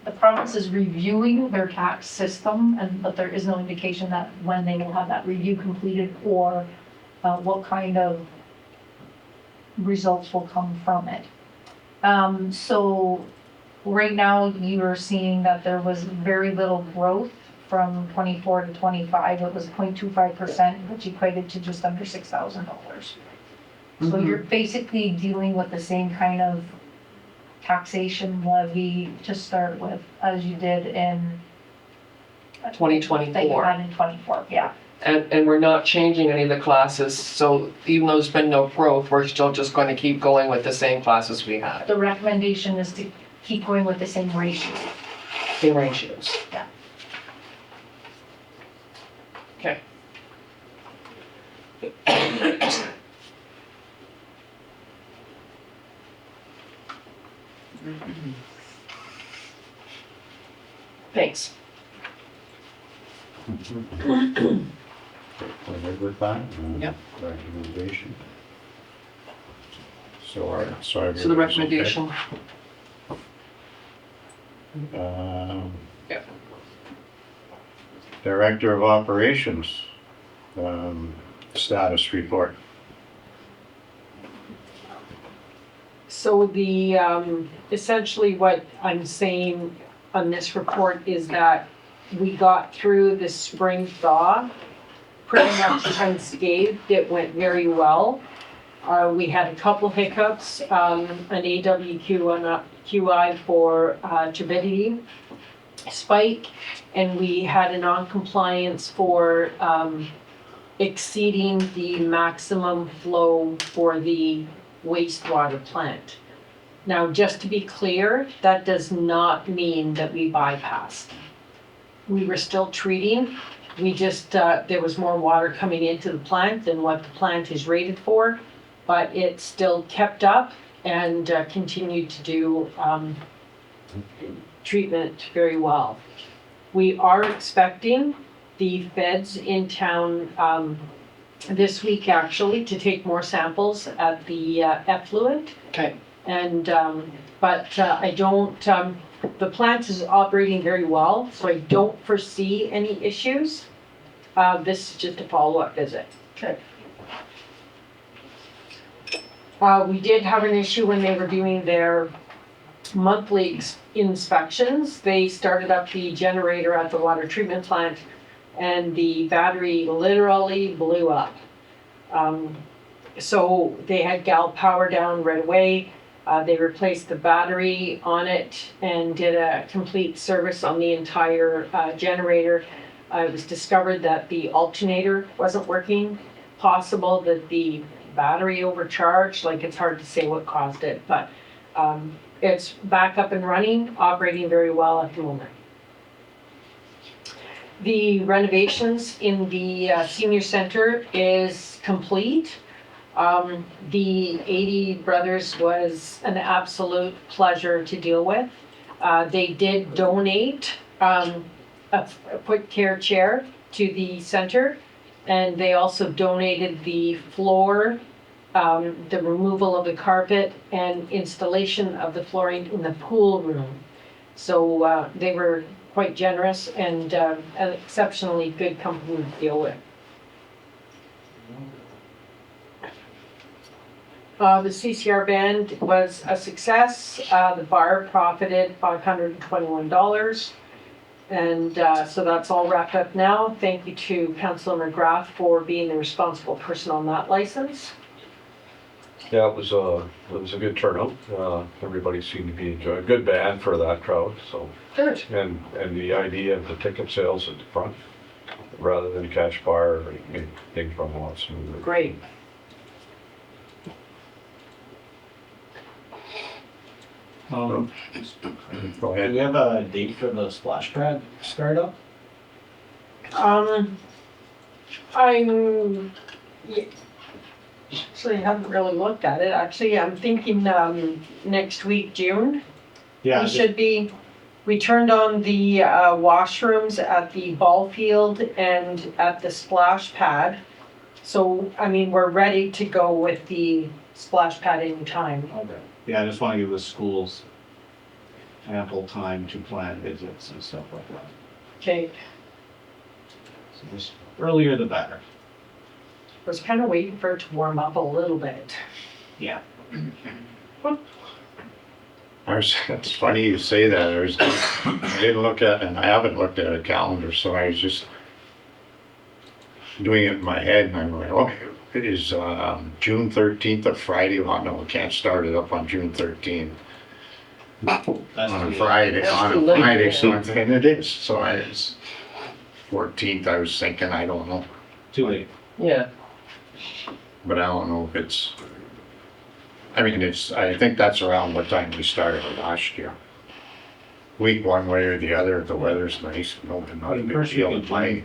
the province is reviewing their tax system, but there is no indication that when they will have that review completed or what kind of results will come from it. So right now you are seeing that there was very little growth from 24 to 25. It was 0.25%, which equated to just under $6,000. So you're basically dealing with the same kind of taxation levy to start with as you did in 2024. that you had in 24, yeah. And we're not changing any of the classes, so even though there's been no growth, we're still just going to keep going with the same classes we had, The recommendation is to keep going with the same ratio. same ratios. Yeah. Okay. Thanks. We're good with that? Yep. Recommendation. So So the everything's okay? recommendation, Yeah. Director of Operations, status report. So essentially what I'm saying on this report is that we got through the spring thaw pretty much unscathed. It went very well. We had a couple hiccups, an AWQ and a QI for turbidity spike, and we had a non-compliance for exceeding the maximum flow for the wastewater plant. Now, just to be clear, that does not mean that we bypassed. We were still treating, we just, there was more water coming into the plant than what the plant is rated for, but it still kept up and continued to do treatment very well. We are expecting the feds in town this week actually to take more samples at the effluent. okay, And, but I don't, the plant is operating very well, so I don't foresee any issues. This is just a follow-up visit. okay. We did have an issue when they were doing their monthly inspections. They started up the generator at the water treatment plant and the battery literally blew up. So they had gal power down right away. They replaced the battery on it and did a complete service on the entire generator. It was discovered that the alternator wasn't working. Possible that the battery overcharged, like it's hard to say what caused it, but it's back up and running, operating very well at the moment. The renovations in the senior center is complete. The 80 Brothers was an absolute pleasure to deal with. They did donate a quick care chair to the center, and they also donated the floor, the removal of the carpet, and installation of the flooring in the pool room. So they were quite generous and an exceptionally good company to deal with. The CCR band was a success. The bar profited $521. And so that's all wrapped up now. Thank you to Councillor McGrath for being the responsible person on that license. Yeah, it was a good turnout. Everybody seemed to be enjoying, good band for that crowd, so. Good. And the idea of the ticket sales at the front, rather than cash bar, things run a lot smoother. Great. Go Do we ahead. have a date for the splash pad startup? I'm actually haven't really looked at it. Actually, I'm thinking next week, June. Yeah, We should be, we turned on the washrooms at the ball field and at the splash pad. So, I mean, we're ready to go with the splash pad anytime. okay. Yeah, I just want to give the schools ample time to plan visits and stuff like that. Okay, So just earlier the better. I was kind of waiting for it to warm up a little bit. Yeah. It's funny you say that. I didn't look at, and I haven't looked at a calendar, so I was just doing it in my head, and I'm like, oh, it is June 13th a Friday? Well, no, we can't start it up on June 13th. On a Friday, so I'm thinking it is. So it's 14th, I was thinking, I don't know. Too late. Yeah. But I don't know if it's, I mean, I think that's around what time we started last year. Week one way or the other, if the weather's nice, not a big First deal week to of play.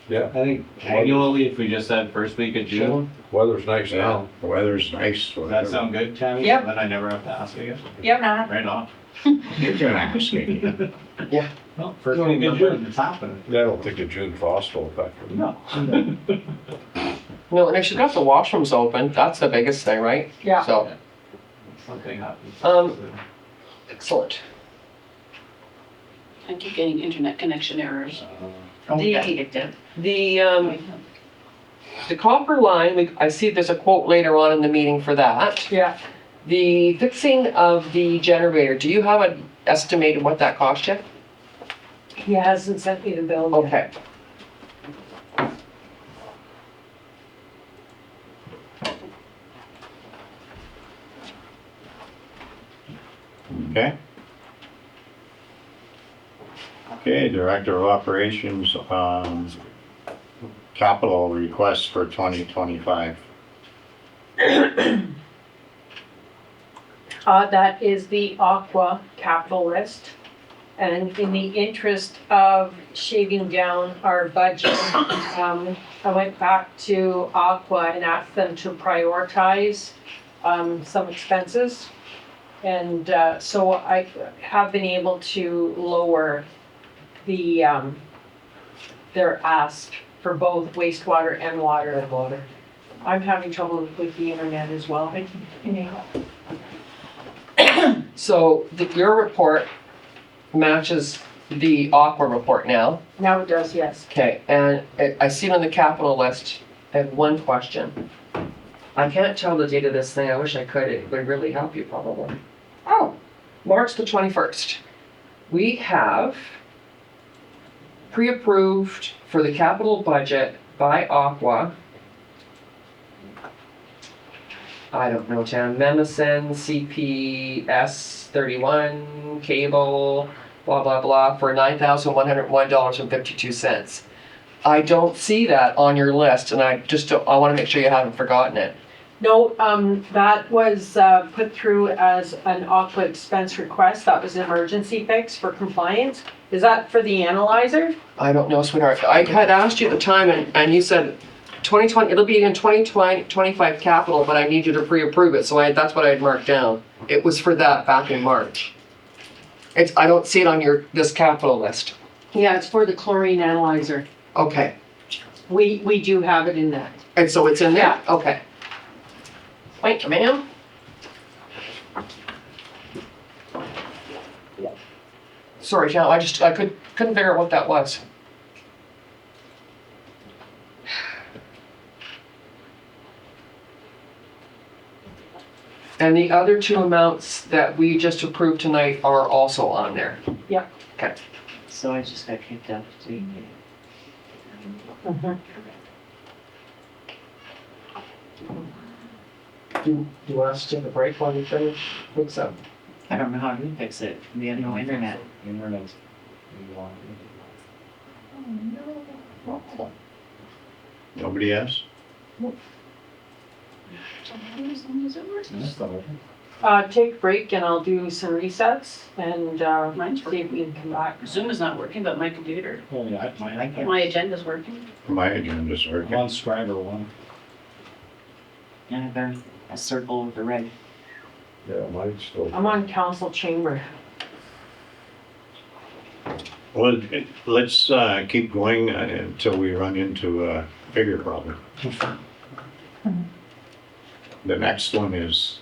Yeah, I think annually, if we just said first week of June, weather's nice Yeah, now. the weather's nice. So does that sound good, Tammy? Yep. Then I never have to ask again. Yep. Right on. You can ask me. Well, first week of June, it's happening. I don't think the June frost will affect it. No. No, and if she's got the washrooms open, that's the biggest thing, right? Yeah. So, Something happens. excellent. I keep getting internet connection errors. Oh, The- yeah, you did. The copper line, I see there's a quote later on in the meeting for that. Yeah, The fixing of the generator, do you have an estimate of what that cost you? he hasn't sent me the bill yet. Okay. Okay. Okay, Director of Operations, capital request for 2025. That is the Aqua capital list. And in the interest of shaving down our budget, I went back to Aqua and asked them to prioritize some expenses. And so I have been able to lower the their ask for both wastewater and water. I'm having trouble with the internet as well. So your report matches the Aqua report now. Now it does, yes. Okay, and I see it on the capital list. I have one question. I can't tell the date of this thing. I wish I could. It would really help you probably. Oh, March the 21st. We have pre-approved for the capital budget by Aqua. I don't know, Tim, Memison, CPS 31, cable, blah, blah, blah, for $9,101.52. I don't see that on your list, and I want to make sure you haven't forgotten it. No, that was put through as an Aqua expense request. That was an emergency fix for compliance. Is that for the analyzer? I don't know, sweetheart. I had asked you at the time, and you said 2020, it'll be in 2025 capital, but I need you to pre-approve it, so that's what I had marked down. It was for that back in March. I don't see it on this capital list. Yeah, it's for the chlorine analyzer. Okay, We do have it in that. and so it's in there? Okay. Thank you, ma'am. Sorry, Cal, I couldn't figure out what that was. And the other two amounts that we just approved tonight are also on there. Yep. Okay. So I just got kicked out of the Do you want us to take a break while we finish? What's up? I don't know how to fix it. We have no internet. Internet's. Nobody else? Take a break and I'll do some resets and Mine's see if we can come back. Zoom is not working, but my computer, Oh, yeah, I can't. my agenda's working. My agenda's I'm working. on Schreiber one. Yeah, there's a circle with the red. Yeah, mine's still. I'm on council chamber. Well, let's keep going until we run into a bigger problem. The next one is,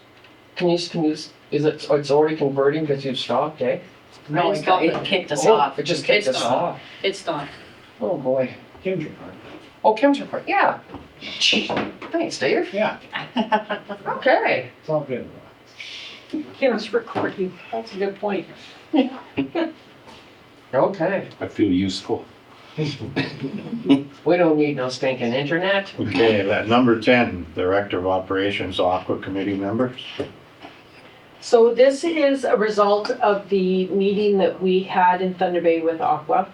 It's already converting because you've stopped, eh? No, it kicked us off. It just kicked us It's off. It's done. Oh, boy. Kindred card. Oh, Kim's report, yeah. Thanks, Dave. Yeah, Okay. it's all good. Kim's recording. That's a good point. Okay, I feel useful. we don't need no stinking internet. Okay, that number 10, Director of Operations, Aqua Committee members. So this is a result of the meeting that we had in Thunder Bay with Aqua.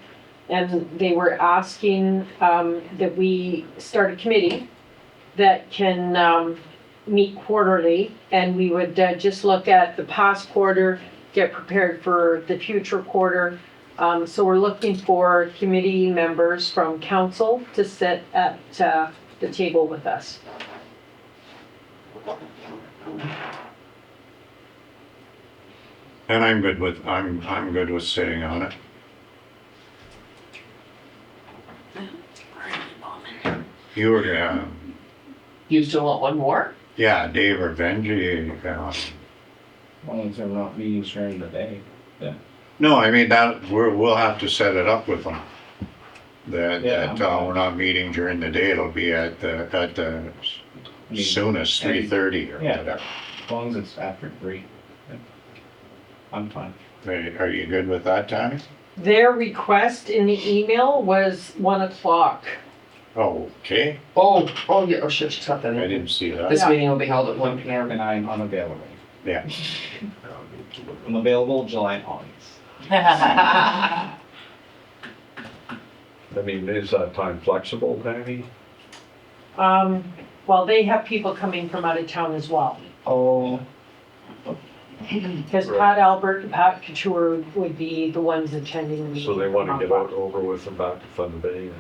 And they were asking that we start a committee that can meet quarterly. And we would just look at the past quarter, get prepared for the future quarter. So we're looking for committee members from council to sit at the table with us. And I'm good with sitting on it. You were, You still want one more? yeah, Dave or Benji. As long as they're not meetings during the day. No, I mean, we'll have to set it up with them. Yeah. We're not meeting during the day, it'll be at the I mean, soonest 3:30 or Yeah. whatever. As long as it's after 3. I'm fine. Are you good with that, Tammy? Their request in the email was 1 o'clock. Oh, okay, Oh, yeah, oh shit, she's got that I in. didn't see that. This Yeah. meeting will be held at 1 PM. And I'm unavailable. Yeah, I'm available July and August. I mean, is that time flexible, Danny? Well, they have people coming from out of town as well. Oh, Because Pat Albert and Pat Couture would be the ones attending the meeting. So they want to get out over with and back to Thunder Bay.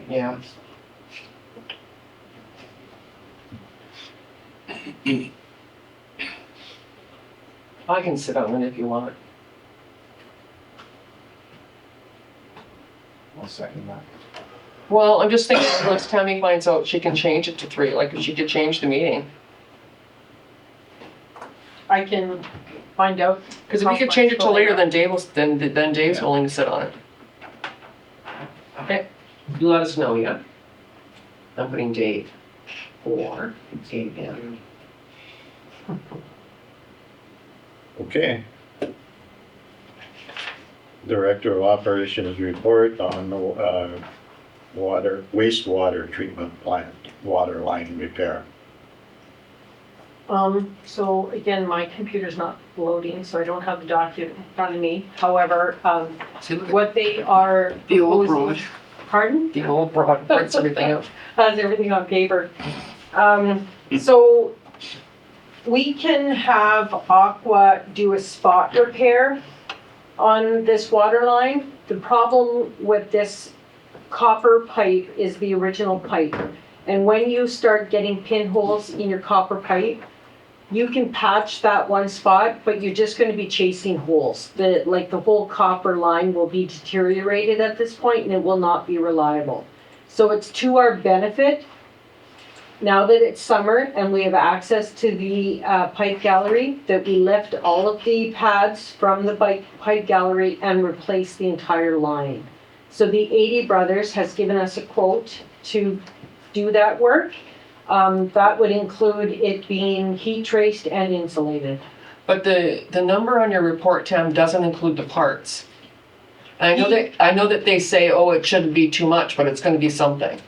yeah. I can sit on it if you want. I'll second that. Well, I'm just thinking, once Tammy finds out, she can change it to 3, like, she could change the meeting. I can find out. Because if we could change it till later, then then Dave's willing to sit on it. Okay, you let us know, yeah? I'm putting Dave. Or Dave, yeah. okay. Director of Operations report on the wastewater treatment plant, water line repair. So again, my computer's not loading, so I don't have the document in front of me. However, See, look at what they are the old proposing. broad, Pardon? the old broad prints everything out. Has everything on paper. So we can have Aqua do a spot repair on this water line. The problem with this copper pipe is the original pipe. And when you start getting pinholes in your copper pipe, you can patch that one spot, but you're just gonna be chasing holes. The whole copper line will be deteriorated at this point and it will not be reliable. So it's to our benefit, now that it's summer and we have access to the pipe gallery, that we lift all of the pads from the pipe gallery and replace the entire line. So the 80 Brothers has given us a quote to do that work. That would include it being heat traced and insulated. But the number on your report, Tam, doesn't include the parts. I know that they say, oh, it shouldn't be too much, but it's gonna be something.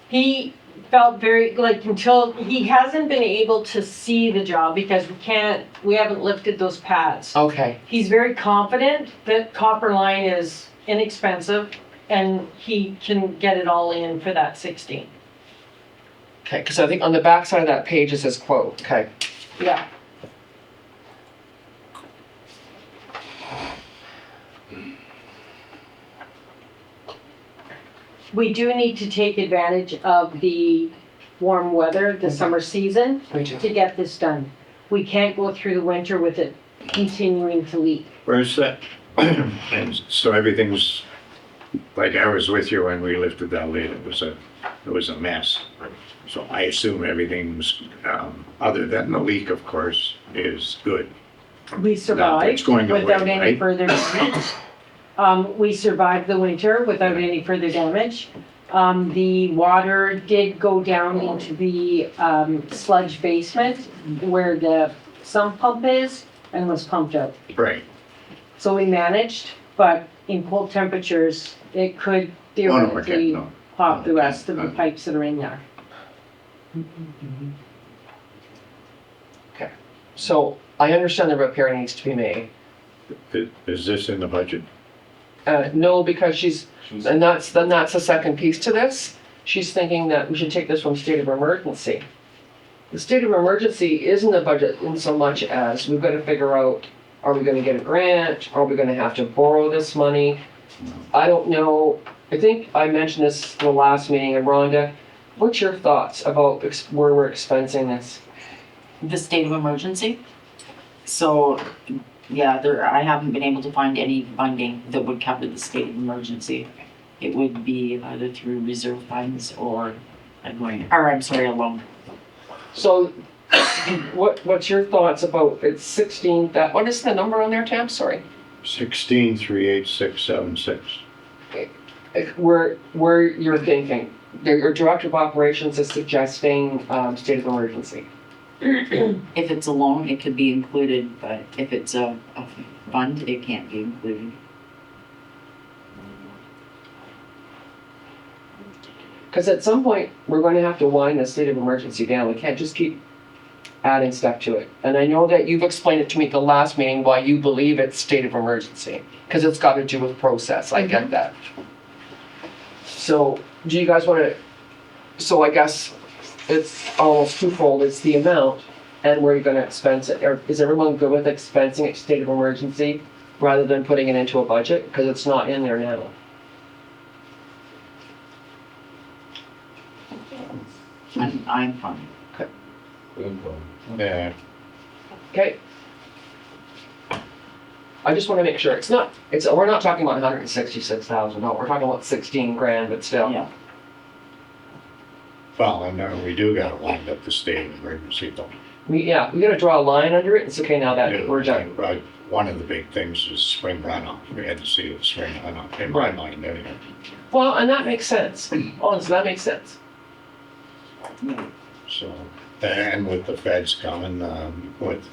He felt very, until, he hasn't been able to see the job because we haven't lifted those pads. Okay, He's very confident that copper line is inexpensive and he can get it all in for that 16. okay, because I think on the back side of that page it says quote, okay. Yeah. We do need to take advantage of the warm weather, the summer season, Me too. to get this done. We can't go through the winter with it continuing to leak. Where's that? And so everything's, like I was with you when we lifted that lid, it was a mess. So I assume everything's, other than the leak, of course, is good. We survived it's going away, without any right? further damage. We survived the winter without any further damage. The water did go down into the sludge basement where the sump pump is, and was pumped out. Right. So we managed, but in cold temperatures, it could theoretically no. pop the rest of the pipes that are in there. So I understand the repair needs to be made. Is this in the budget? No, because and that's the second piece to this. She's thinking that we should take this from state of emergency. The state of emergency isn't a budget in so much as we've got to figure out, are we gonna get a grant? Are we gonna have to borrow this money? I don't know. I think I mentioned this in the last meeting, and Rhonda, what's your thoughts about where we're expensing this? The state of emergency. So, yeah, I haven't been able to find any funding that would cover the state of emergency. It would be either through reserve funds or a loan. So, what's your thoughts about, it's 16, what is the number on there, Tam? Sorry. 16,38676. Where you're thinking, your director of operations is suggesting state of emergency. If it's a loan, it could be included, but if it's a fund, it can't be included. Because at some point, we're going to have to wind the state of emergency down. We can't just keep adding stuff to it. And I know that you've explained it to me at the last meeting why you believe it's state of emergency, because it's got to do with process. I get that. So, do you guys want to, so I guess it's almost twofold. It's the amount and where you're going to expense it. Or is everyone good with expensing it state of emergency rather than putting it into a budget? Because it's not in there now. I'm fine. Yeah. Okay. I just want to make sure we're not talking about 166,000. No, we're talking about 16 grand, but still. Yeah. Well, and we do gotta wind up the state of emergency though. We got to draw a line under it. It's okay now that we're done. Right. One of the big things is spring runoff. We had to see the spring runoff in my mind anyway. Well, and that makes sense. Honestly, that makes sense. So, and with the feds coming, with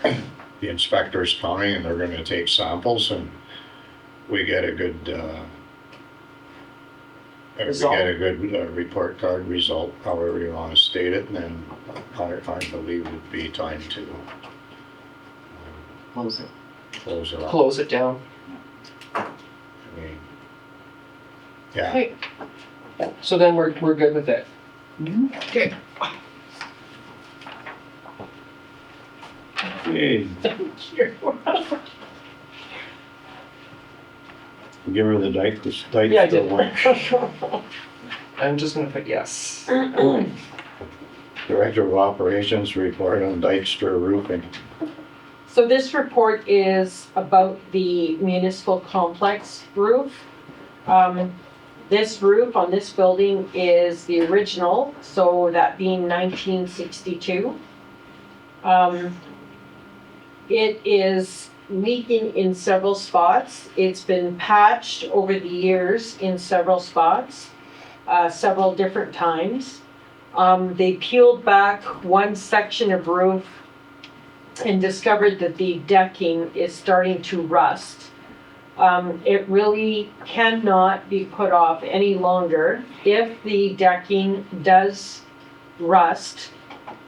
the inspectors coming, and they're gonna take samples, and we get a good, report card result, however you wanna state it, and then I believe it'd be time to Close it. close it up. Close it down. I mean, yeah, Okay. So then we're good with it. Okay. hey, give her the dice, Yeah, I the did. work. I'm just gonna put yes. Director of Operations report on Dykstra roofing. So this report is about the municipal complex roof. This roof on this building is the original, so that being 1962. It is leaking in several spots. It's been patched over the years in several spots, several different times. They peeled back one section of roof and discovered that the decking is starting to rust. It really cannot be put off any longer. If the decking does rust,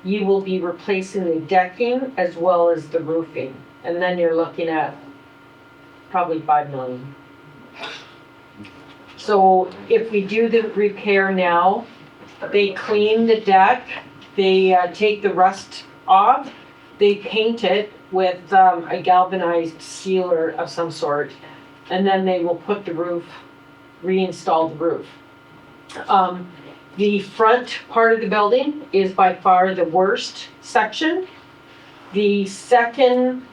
you will be replacing the decking as well as the roofing. And then you're looking at probably $5 million. So if we do the repair now, they clean the deck, they take the rust off, they paint it with a galvanized sealer of some sort, and then they will put the roof, reinstall the roof. The front part of the building is by far the worst section. The second,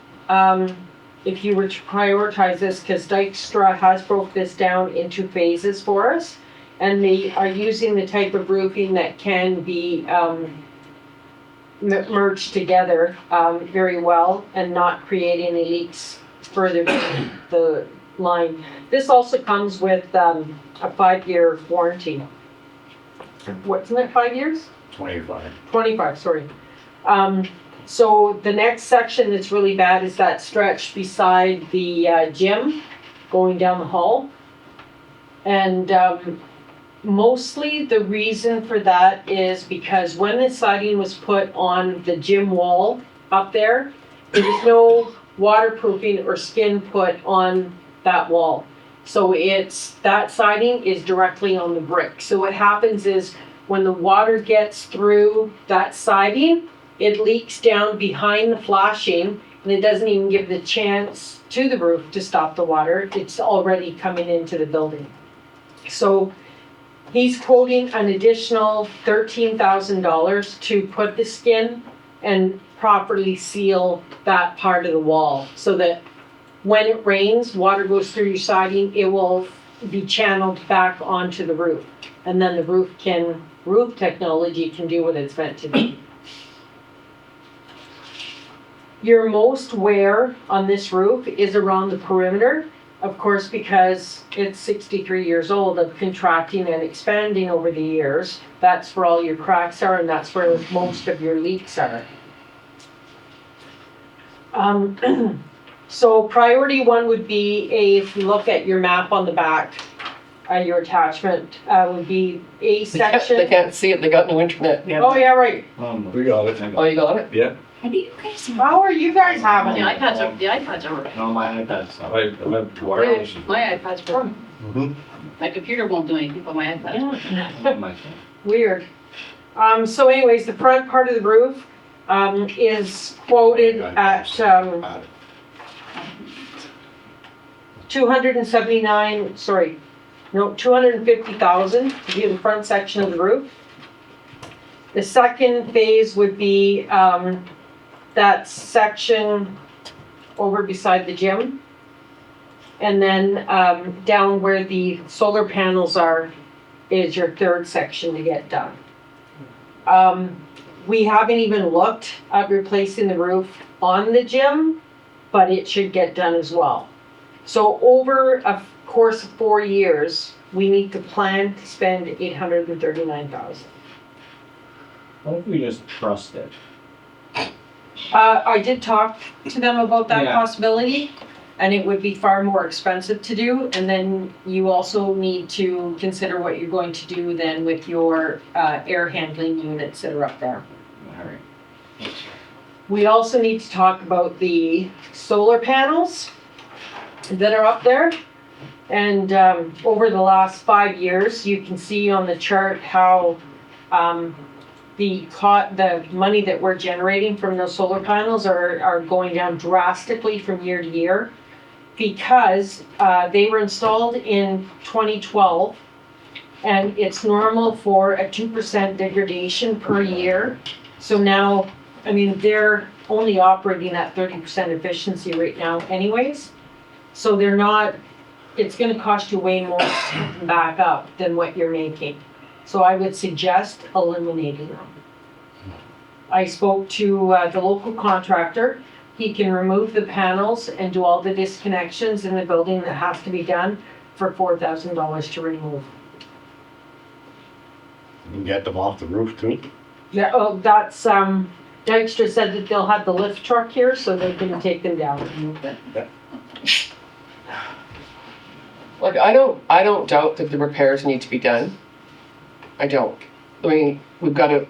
if you were to prioritize this, because Dykstra has broke this down into phases for us, and they are using the type of roofing that can be merged together very well and not create any leaks further down the line. This also comes with a 5-year warranty. What's in it, 5 years? 25. 25, sorry. So the next section that's really bad is that stretch beside the gym going down the hall. And mostly the reason for that is because when the siding was put on the gym wall up there was no waterproofing or skin put on that wall. So that siding is directly on the brick. So what happens is when the water gets through that siding, it leaks down behind the flashing and it doesn't even give the chance to the roof to stop the water. It's already coming into the building. So he's quoting an additional $13,000 to put the skin and properly seal that part of the wall so that when it rains, water goes through your siding, it will be channeled back onto the roof. And then the roof technology can do what it's meant to do. Your most wear on this roof is around the perimeter, of course, because it's 63 years old of contracting and expanding over the years. That's where all your cracks are and that's where most of your leaks are. So priority one would be if you look at your map on the back, your attachment would be a section. They can't see it, they got no internet. Oh, yeah, right. We got it. Oh, you got it? Yeah. How are you guys having The it? iPads are working. No, my iPad's not. I have wireless. My iPad's working. Mhm. My computer won't do anything, but my iPad. My phone. Weird. So anyways, the front part of the roof is quoted at 250,000 to do the front section of the roof. The second phase would be that section over beside the gym. And then down where the solar panels are is your third section to get done. We haven't even looked at replacing the roof on the gym, but it should get done as well. So over a course of 4 years, we need to plan to spend $839,000. What if we just trust it? I did talk to them about that Yeah. possibility, and it would be far more expensive to do. And then you also need to consider what you're going to do then with your air handling units that are up there. All right. We also need to talk about the solar panels that are up there. And over the last 5 years, you can see on the chart how the money that we're generating from those solar panels are going down drastically from year to year because they were installed in 2012 and it's normal for a 2% degradation per year. So now, I mean, they're only operating at 30% efficiency right now anyways. So they're not, it's gonna cost you way more to put them back up than what you're making. So I would suggest eliminating them. I spoke to the local contractor. He can remove the panels and do all the disconnections in the building that have to be done for $4,000 to remove. You can get them off the roof too. Yeah, oh, that's, Dykstra said that they'll have the lift truck here so they can take them down and move them. Like, I don't doubt that the repairs need to be done. I don't. I mean, we've got to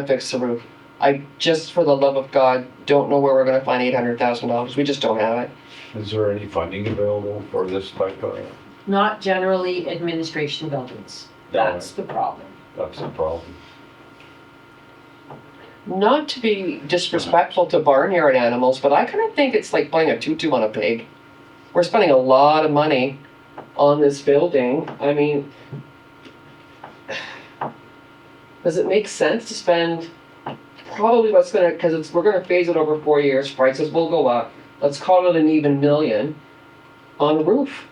fix the roof. I just, for the love of God, don't know where we're gonna find $800,000. We just don't have it. Is there any funding available for this type of? Not generally administration buildings. That's the problem. That's the problem. Not to be disrespectful to barnyard animals, but I kind of think it's like playing a tutu on a pig. We're spending a lot of money on this building. I mean, does it make sense to spend probably what's gonna, because we're gonna phase it over 4 years, prices will go up. Let's call it an even million on the roof.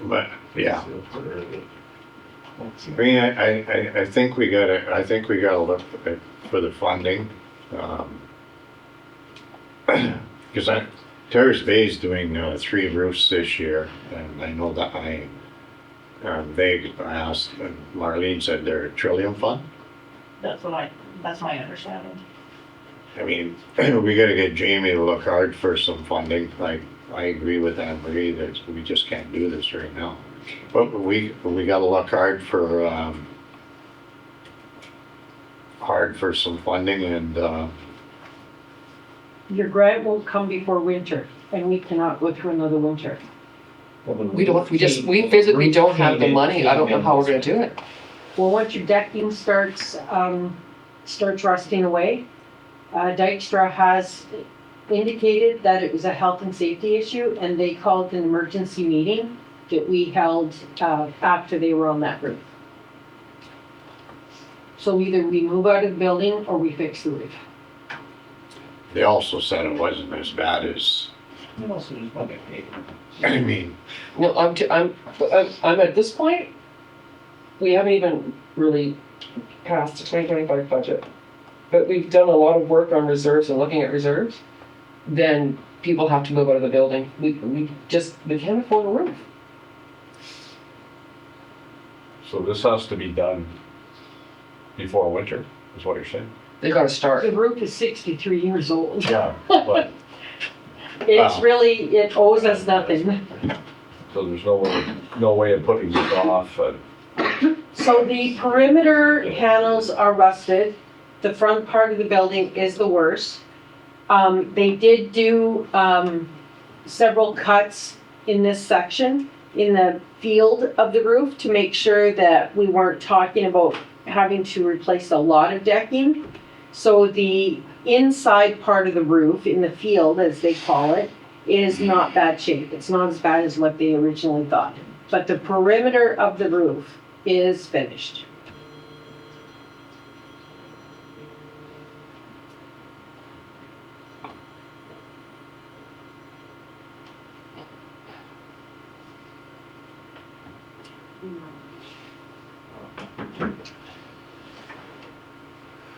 But, yeah. I mean, I think we gotta look for the funding. Because Terrace Bay's doing 3 roofs this year, and I know that they asked, Marlene said they're a Trillium fund. That's my understanding. I mean, we gotta get Jamie to look hard for some funding, like, I agree with Anne Marie that we just can't do this right now. But we gotta look hard for some funding and, Your grant won't come before winter, and we cannot go through another winter. We physically don't have the money. I don't know how we're gonna do it. Well, once your decking starts rusting away, Dykstra has indicated that it was a health and safety issue, and they called an emergency meeting that we held after they were on that roof. So either we move out of the building or we fix the roof. they also said it wasn't as bad as, I mean, No, I'm at this point, we haven't even really passed the 2025 budget. But we've done a lot of work on reserves and looking at reserves. Then people have to move out of the building. We can't afford a roof. So this has to be done before winter, is what you're saying? They gotta start. The roof is 63 years old. Yeah. But, It's really, it owes us nothing. so there's no way of putting this off, So the perimeter panels are rusted. The front part of the building is the worst. They did do several cuts in this section in the field of the roof to make sure that we weren't talking about having to replace a lot of decking. So the inside part of the roof in the field, as they call it, is not bad shape. It's not as bad as what they originally thought. But the perimeter of the roof is finished.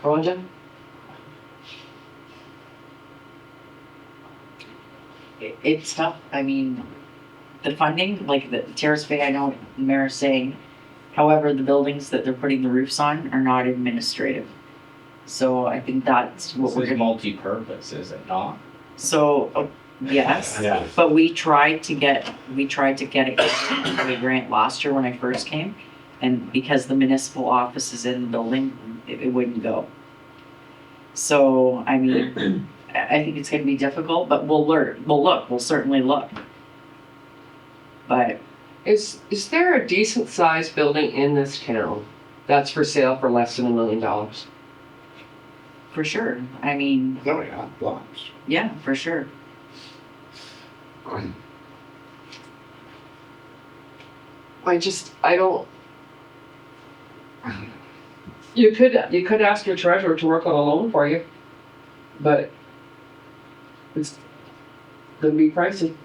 Rhonda? It's tough. I mean, the funding, like the Terrace Bay, I know the mayor's saying, however, the buildings that they're putting the roofs on are not administrative. So I think that's what This we're is gonna, multi-purpose, is it not? so, yes. Yeah. But we tried to get it for the grant last year when I first came. And because the municipal office is in the building, it wouldn't go. So, I mean, I think it's gonna be difficult, but we'll learn, we'll certainly look. But Is there a decent sized building in this town that's for sale for less than $1 million? for sure, I mean, oh yeah, lots. yeah, for sure. I don't. You could ask your treasurer to work on a loan for you, but it's gonna be pricey.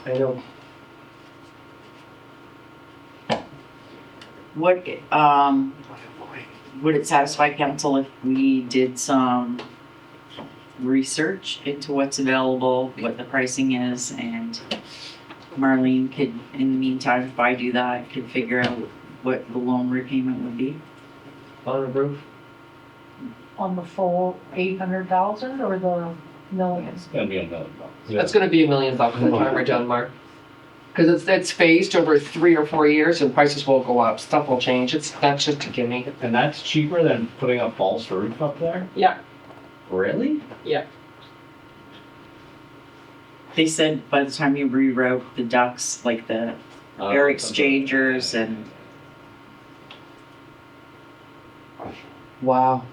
I know. Would it satisfy council if we did some research into what's available, what the pricing is, and Marlene could, in the meantime, if I do that, could figure out what the loan repayment would be? On a roof. On the full 800,000 or the million? It's gonna be $1 million. That's gonna be $1 million by the time we're done, Mark. Cause it's phased over 3 or 4 years and prices will go up, stuff will change, that's just a gimme. And that's cheaper than putting a false roof up there? Yeah. Really? They said by the time you reroute the ducts, like the air exchangers and Wow.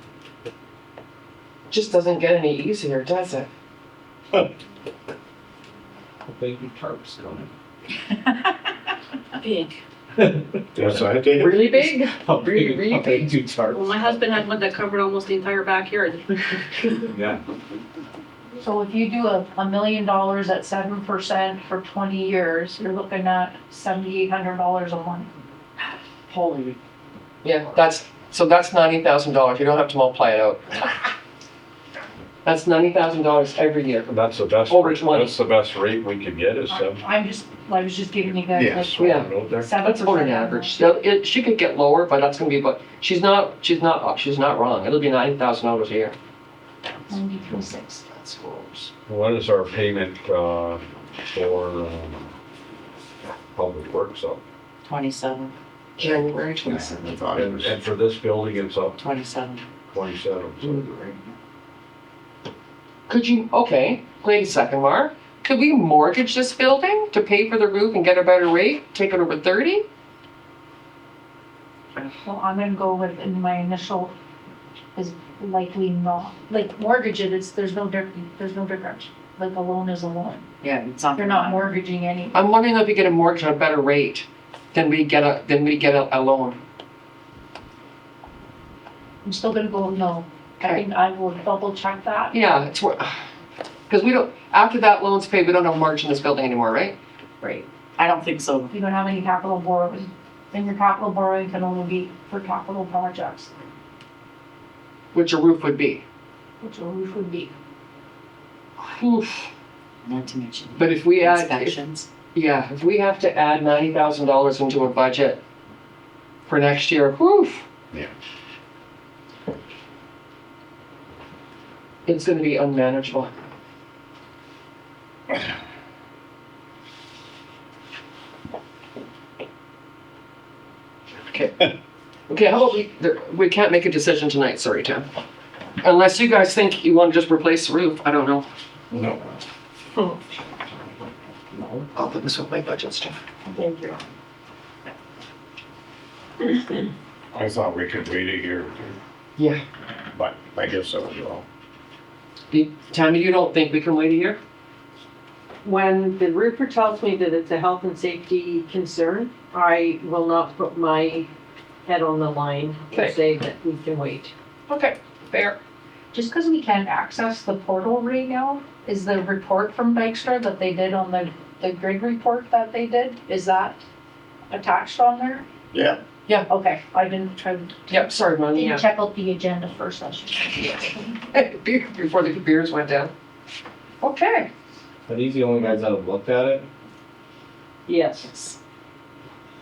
Just doesn't get any easier, does it? Big tarps going. Big. What's that, Dave? Really big? Really big. Two tarps. Well, my husband had one that covered almost the entire backyard. Yeah. So if you do $1 million at 7% for 20 years, you're looking at $7,800 a month. Holy. Yeah, that's $90,000, you don't have to multiply it out. That's $90,000 every year. That's the best, Over 20. that's the best rate we could get is seven. I was just giving you guys Yes. like Yeah. Out there. 7%. That's about an average. She could get lower, but that's gonna be, but she's not wrong. It'll be $90,000 a year. 93.6. That's gross. What is our payment, for, public works up? 27, January I 27th. thought it was. And for this building, it's up 27. 27, so. Could you, okay, wait a second, Mark. Could we mortgage this building to pay for the roof and get a better rate? Take it over 30? Well, I'm gonna go with, in my initial, is likely not, like mortgage it, there's no difference. Like a loan is a loan. Yeah, it's not. You're not mortgaging any. I'm wondering if we get a mortgage at a better rate than we get a loan. I'm still gonna go, no. I will double check that. Yeah, it's worth, because we don't, after that loan's paid, we don't have a mortgage in this building anymore, right? Right. I don't think so. You don't have any capital borrowing, and your capital borrowing can only be for capital projects, Which a roof would be. which a roof would be. Oof. Not to mention But if we add, inspections. if we have to add $90,000 into a budget for next year, whew. Yeah. It's gonna be unmanageable. Okay. Okay, how about we can't make a decision tonight, sorry, Tim. Unless you guys think you wanna just replace the roof, I don't know. No. I'll put this with my budget stuff. Thank you. I thought we could wait a year or two, Yeah. but I guess I was wrong. Tammy, you don't think we can wait a year? When the roofer tells me that it's a health and safety concern, I will not put my head on the line Okay. and say that we can wait. Okay, fair. Just because we can't access the portal right now, is the report from Dykstra that they did on the grid report that they did, is that attached on there? Yeah. Okay, I didn't try, Yep, sorry, Monty, didn't yeah. check out the agenda first, I should. Before the computers went down. Okay. Are these the only guys that have looked at it? Yes.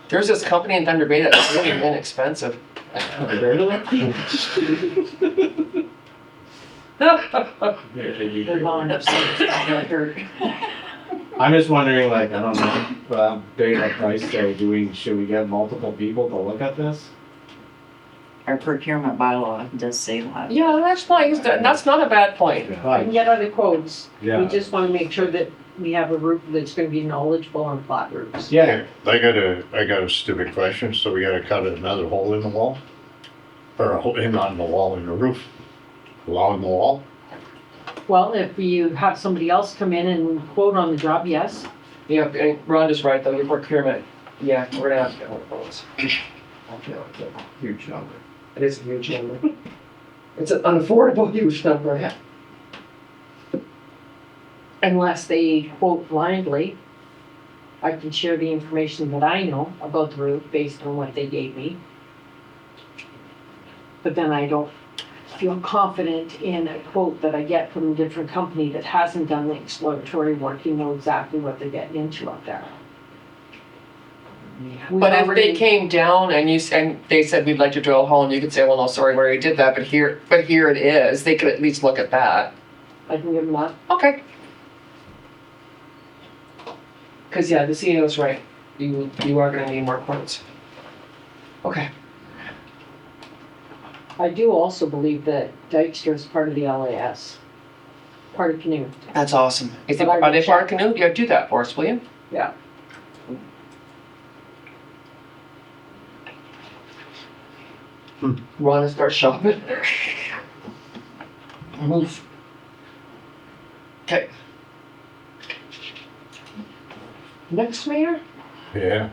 There's this company in Thunder Bay that's really inexpensive. They're going upstairs. I heard. I'm just wondering, like, I don't know, based on price tag, should we get multiple people to look at this? Our procurement bylaw does say that. Yeah, that's nice. That's not a bad point. I can get other quotes. We Yeah, just want to make sure that we have a roof that's going to be knowledgeable on flat roofs. yeah, I got a stupid question, so we gotta cut another hole in the wall? Or a hole in on the wall in the roof? Along the wall? Well, if you have somebody else come in and quote on the job, yes. Yeah, and Rhonda's right though, your procurement, yeah, we're gonna have to get one of those. huge number. It is a huge number. It's an unaffordable huge number. Yeah. Unless they quote blindly. I can share the information that I know about the roof based on what they gave me. But then I don't feel confident in a quote that I get from a different company that hasn't done the exploratory work, you know exactly what they're getting into up there. We But if they already- came down and they said we'd like to drill a hole, and you could say, well, no, sorry, we already did that, but here it is, they could at least look at that. I can give them that. Okay. Cause yeah, the CEO's right, you are gonna need more quotes. Okay. I do also believe that Dykstra is part of the LAS, part of Canoe. That's awesome. You think, But I are they would part of Canoe? Yeah, do that for us, will you? Yeah. Wanna start shopping? Move. Okay. Next, Mayor? Yeah.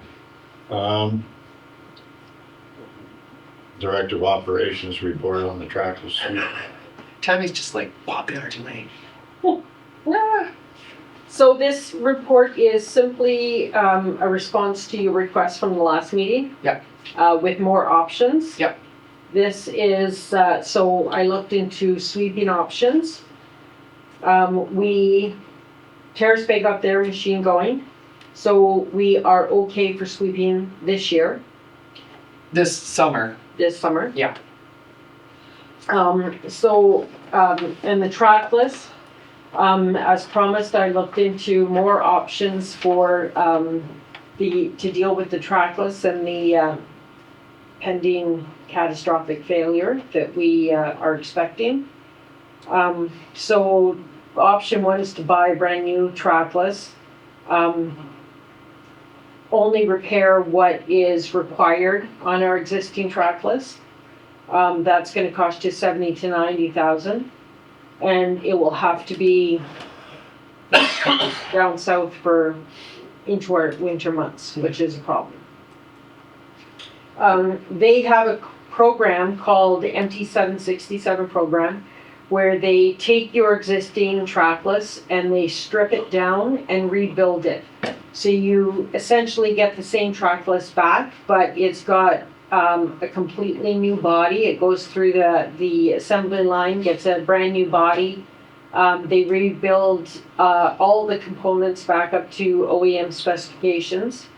Director of Operations report on the trackless suite. Tammy's just like popular tonight. Ah. So this report is simply a response to your request from the last meeting. Yep. With more options. Yep. This is, so I looked into sweeping options. We, Terrace Bay got their machine going, so we are okay for sweeping this year, This summer. this summer. Yeah. And the trackless, as promised, I looked into more options for, to deal with the trackless and the, pending catastrophic failure that we, are expecting. So option one is to buy a brand new trackless. Only repair what is required on our existing trackless. That's gonna cost you 70 to 90,000. And it will have to be down south for into our winter months, which is a problem. They have a program called the MT767 program, where they take your existing trackless and they strip it down and rebuild it. So you essentially get the same trackless back, but it's got a completely new body. It goes through the assembly line, gets a brand new body. They rebuild all the components back up to OEM specifications.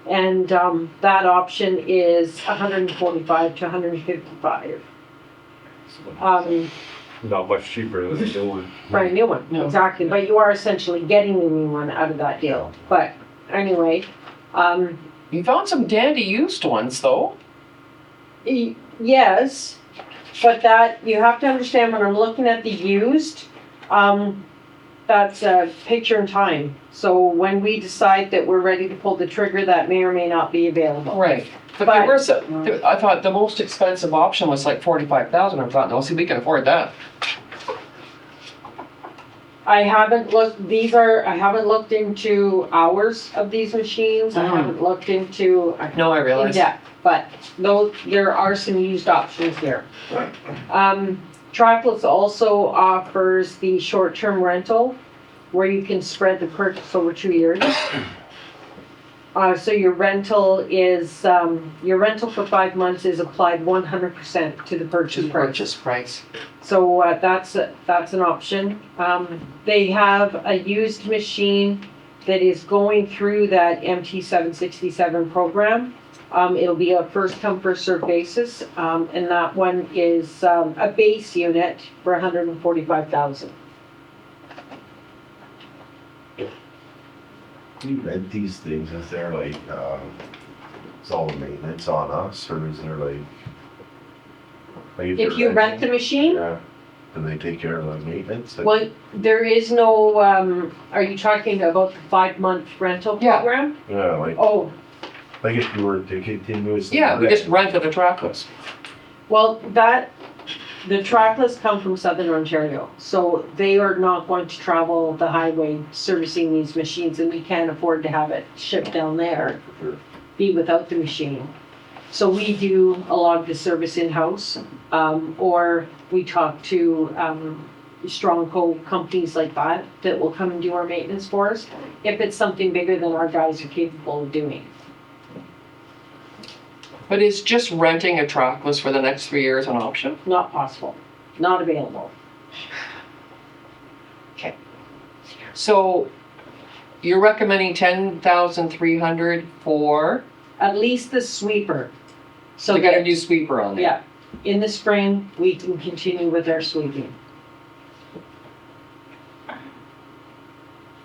And that option is 145 to 155. Not much cheaper than the new one. Brand new one, No. exactly, but you are essentially getting the new one out of that deal. But anyway, You found some dandy used ones though. yes, but that, you have to understand when I'm looking at the used, that's a picture in time. So when we decide that we're ready to pull the trigger, that may or may not be available. Right. But But- there was I thought the most expensive option was like 45,000. I thought, no, see, we can afford that. I haven't looked into hours of these machines. I haven't looked into. No, I In realize. depth, but though there are some used options here. Trackless also offers the short-term rental where you can spread the purchase over 2 years. So your rental for 5 months is applied 100% to the purchase price. Purchase price. So that's an option. They have a used machine that is going through that MT767 program. It'll be a first come, first served basis, and that one is a base unit for 145,000. You rent these things, is there like, is all the maintenance on us, or is there like? If you rent the machine, Yeah, do they take care of the maintenance? Like- well, there is no, are you talking about the 5-month rental Yeah. program? Yeah, like, Oh, like if you were to continuously. Yeah, we rent. just rented a trackless. well, the trackless come from Southern Ontario, so they are not going to travel the highway servicing these machines, and we can't afford to have it shipped down there, be without the machine. So we do a lot of the service in-house, or we talk to strong companies like that will come and do our maintenance for us, if it's something bigger than our guys are capable of doing. But is just renting a trackless for the next 3 years an option? Not possible, not available. So you're recommending 10,300 for, At least the sweeper. So you got a that- new sweeper on there? Yeah, in the spring, we can continue with our sweeping.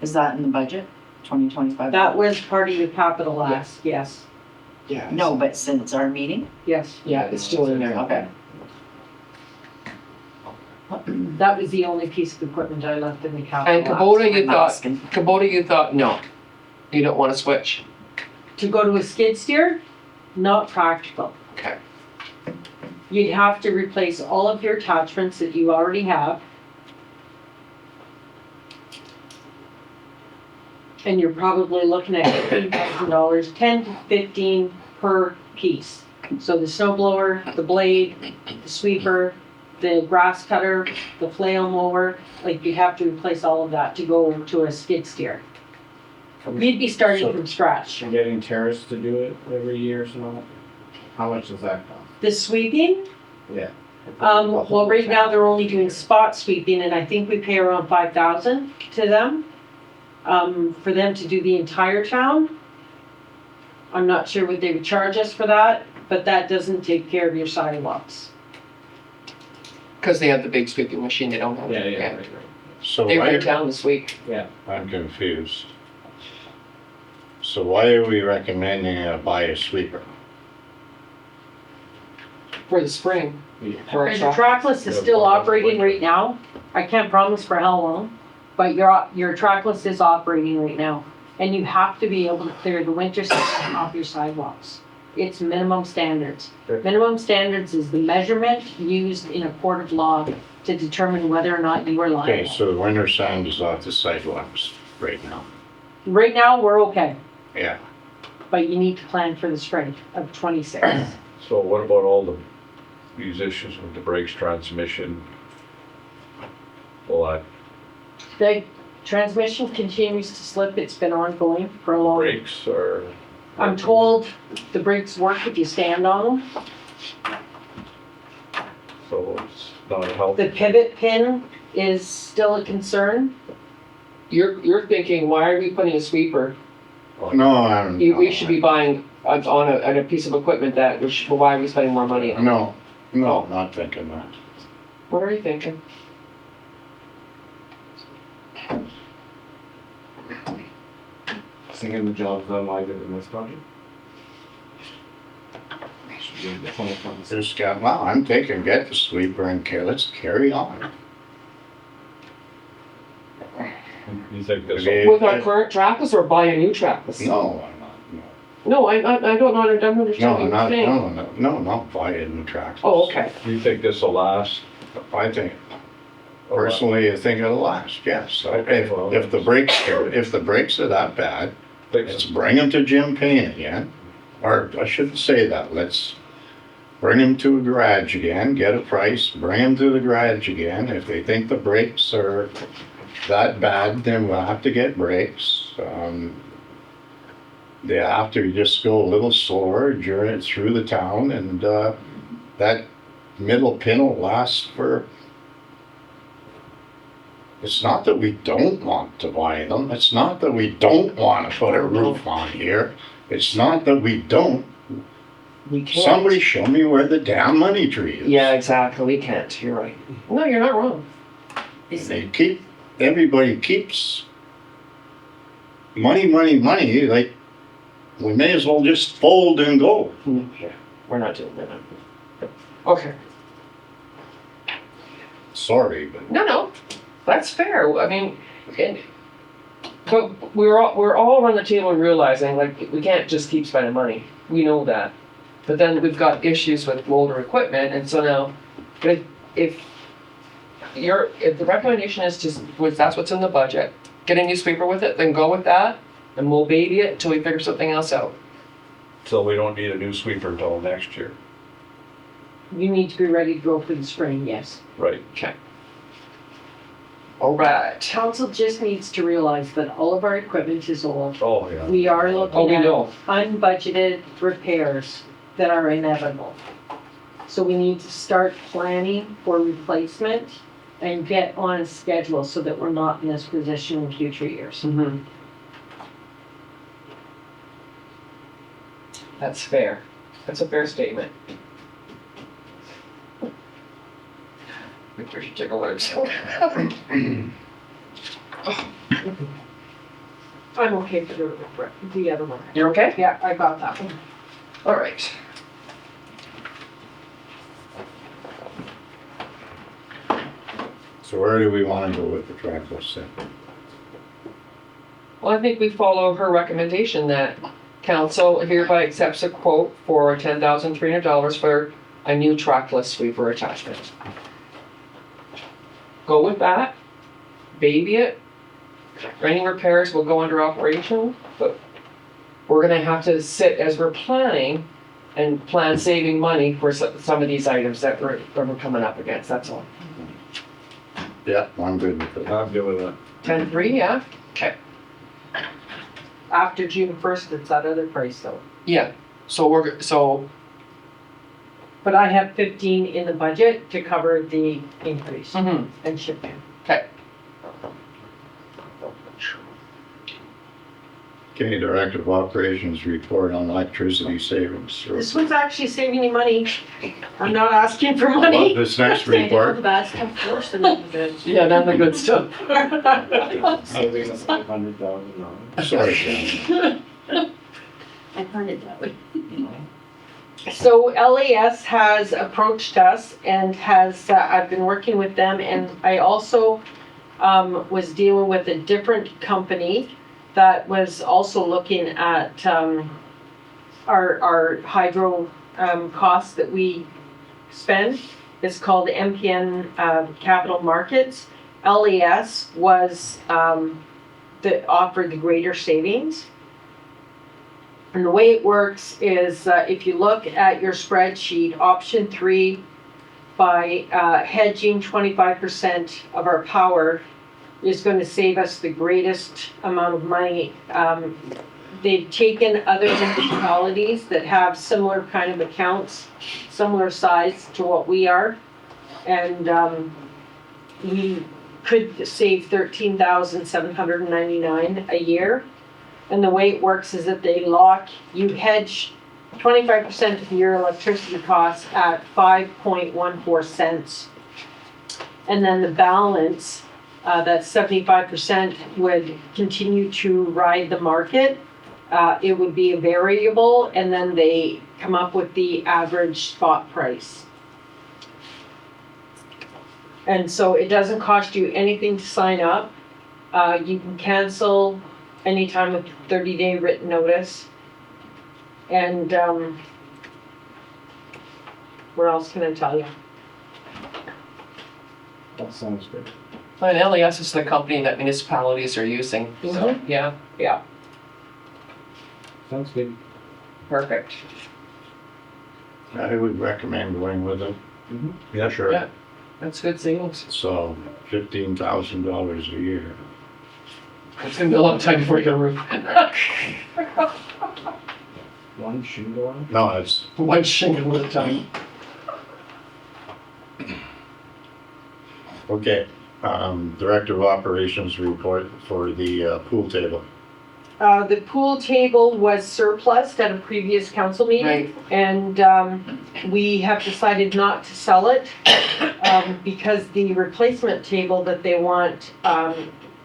Is that in the budget, 2025? That was part of your capital ask, yes, Yeah. No, but since our meeting? yes. Yeah, it's still in there. Okay. That was the only piece of equipment I left in the capital And ask. Kubota, you I'm thought, asking. Kubota, you thought, no, you don't want to switch. To go to a skid steer, not practical. Okay. You'd have to replace all of your attachments that you already have. And you're probably looking at $15,000, 10 to 15 per piece. So the snow blower, the blade, the sweeper, the grass cutter, the flail mower, like you'd have to replace all of that to go to a skid steer. You'd be starting from scratch. You're getting Terrace to do it every year, so how much does that cost? The sweeping, Yeah. Well, right now they're only doing spot sweeping and I think we pay around 5,000 to them. For them to do the entire town. I'm not sure what they would charge us for that, but that doesn't take care of your sidewalks. Because they have the big sweeping machine, they don't have. Yeah, right. So They were why, in town this week. I'm confused. So why are we recommending buy a sweeper? For the spring. For a And the truck. trackless is still operating right now. I can't promise for how long, but your trackless is operating right now. And you have to be able to clear the winter season off your sidewalks. It's minimum standards. Okay. Minimum standards is the measurement used in a court of law to determine whether or not you are Okay, liable. so the winter sand is off the sidewalks right now. Right now, we're okay, Yeah. but you need to plan for the spring of '26. So what about all these issues with the brakes, transmission? All that The transmission continues to slip. It's been ongoing for a long. brakes or? I'm told the brakes work if you stand on them. So it's not healthy. The pivot pin is still a concern. You're thinking, why are we putting a sweeper? No, I'm. We should be buying on a piece of equipment that, why are we spending more money on? No, not thinking that. What are you thinking? Thinking the job's done like it in this project. Should be the 2026. Just got, well, I'm thinking get the sweeper and let's carry on. You think this? Okay. With our current trackless or buy a new trackless? No, I'm not, No, I don't know, I don't no, understand what no, you're not, saying. no, not buy a new tractor. Oh, okay. You think this will last? I think, personally, I think it'll last, yes. Okay, well, If the brakes are that bad, Think let's so. bring them to Jim Payne again. Or I shouldn't say that, let's bring him to a garage again, get a price, bring him to the garage again. If they think the brakes are that bad, then we'll have to get brakes. They have to just go a little slower during through the town, and that middle pin will last for. It's not that we don't want to buy them. It's not that we don't want to put a roof on here. It's not that we don't. We can't. Somebody show me where the damn money tree is. Yeah, exactly, we can't, you're right. No, you're not wrong. Everybody keeps money, like, we may as well just fold and go. Yeah, we're not doing that. Okay, Sorry, but no, that's fair, I mean, but we're all around the table realizing, like, we can't just keep spending money, we know that. But then we've got issues with older equipment, and so now, if the recommendation is that's what's in the budget, get a new sweeper with it, then go with that, and we'll baby it until we figure something else out. So we don't need a new sweeper until next year. You need to be ready to go for the spring, yes. Right. Okay. All right. Council just needs to realize that all of our equipment is old. Oh, yeah. We are Oh, looking we at know. unbudgeted repairs that are inevitable. So we need to start planning for replacement and get on a schedule so that we're not in this position in future years. Mm-hmm. That's fair. That's a fair statement. I think we should take a look. I'm okay for the other one. You're okay? Yeah, I got that one. All right. so where do we want to go with the trackless then? Well, I think we follow her recommendation that council hereby accepts a quote for $10,300 for a new trackless sweeper attachment. Go with that, baby it. Any repairs will go under operation, but we're gonna have to sit as we're planning and plan saving money for some of these items that we're coming up against, that's all. Yeah, I'm good with it. I'm good with that. 10-3, yeah? Okay. After June 1st, it's that other price though. Yeah, so But I have 15 in the budget to cover the increase Mhm. and shipping. Okay. Okay, Director of Operations report on electricity savings. This one's actually saving you money. I'm not asking for About money. this next Say all the report, bad stuff first and then the good. Yeah, then the good stuff. Saving us $500,000. sorry, Ken. I heard it that way. So LAS has approached us and has, I've been working with them, and I also was dealing with a different company that was also looking at our hydro costs that we spend. It's called MPN Capital Markets. LAS was that offered the greater savings. And the way it works is if you look at your spreadsheet, option 3, by hedging 25% of our power is going to save us the greatest amount of money. They've taken other municipalities that have similar kind of accounts, similar size to what we are, and we could save $13,799 a year. And the way it works is that you hedge 25% of your electricity costs at 5.14 cents. And then the balance, that 75% would continue to ride the market. It would be a variable, and then they come up with the average spot price. And so it doesn't cost you anything to sign up. You can cancel anytime with 30-day written notice. And what else can I tell you? That sounds good. And LES is the company that municipalities are using, so, yeah, Sounds good. perfect. I would recommend going with it. Yeah, sure. Yeah. That's good savings. So $15,000 a year. It's gonna be a long time before you get a roof. One shingle on? No, it's, One shingle at a time. okay. Director of Operations report for the pool table. The pool table was surplus at a previous council meeting. Right. And we have decided not to sell it because the replacement table that they want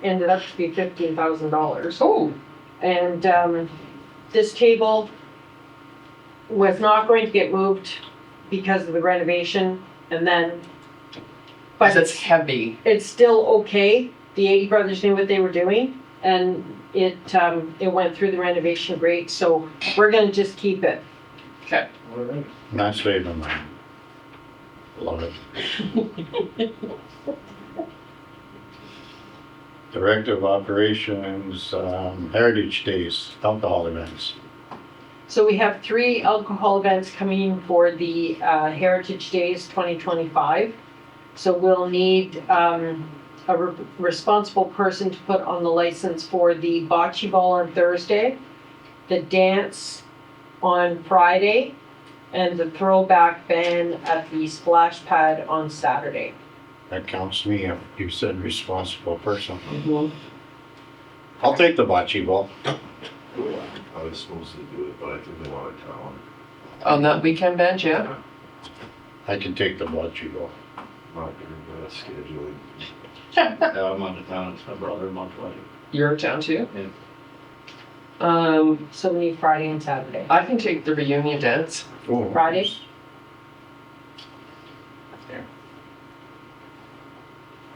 ended up to be $15,000. Oh, And this table was not going to get moved because of the renovation, and then, but because it's heavy. it's still okay. The 80 Brothers knew what they were doing, and it went through the renovation great, so we're gonna just keep it. Okay. All right. Not saving money. Love it. Director of Operations, Heritage Days, alcohol events. So we have 3 alcohol events coming for the Heritage Days 2025. So we'll need a responsible person to put on the license for the bocce ball on Thursday, the dance on Friday, and the throwback band at the splash pad on Saturday. That counts me if you said responsible person. I'll take the bocce ball. I was supposed to do it, but I didn't want to tell him. On that weekend bench, yeah? I can take the bocce ball. Not good at scheduling. Yeah, I'm out of town, it's my brother a month away. You're in town too? Yeah. So we need Friday and Saturday. I can take the reunion dance. Oh, Friday?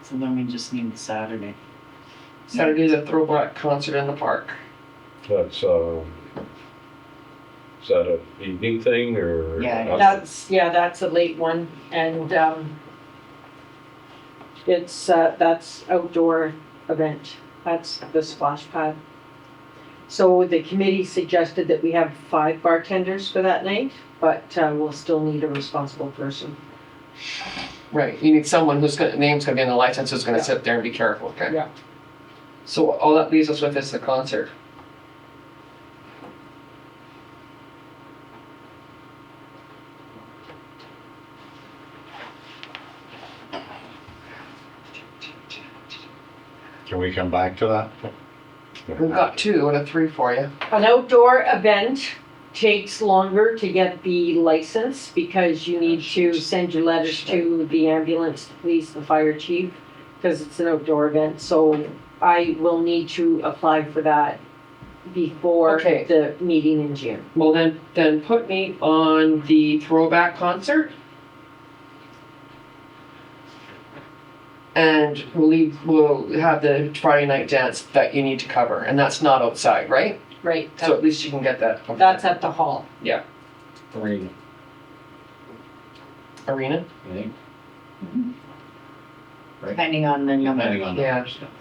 So then we just need Saturday. Saturday's a throwback concert in the park. That's, is that an evening thing or? Yeah, That's a late one, and it's that's outdoor event. That's the splash pad. So the committee suggested that we have 5 bartenders for that night, but we'll still need a responsible person. Right, you need someone whose name's gonna be on the license, who's gonna sit there and be careful, okay? Yeah. So all that leaves us with is the concert. Can we come back to that? We've got 2 out of 3 for you. An outdoor event takes longer to get the license because you need to send your letters to the ambulance, the police, the fire chief, because it's an outdoor event. So I will need to apply for that before Okay. the meeting in June. Well, then put me on the throwback concert. And we'll have the Friday night dance that you need to cover, and that's not outside, right? Right. So at least you can get that. That's at the hall. Arena, Arena? I think. Depending on the number. Depending on.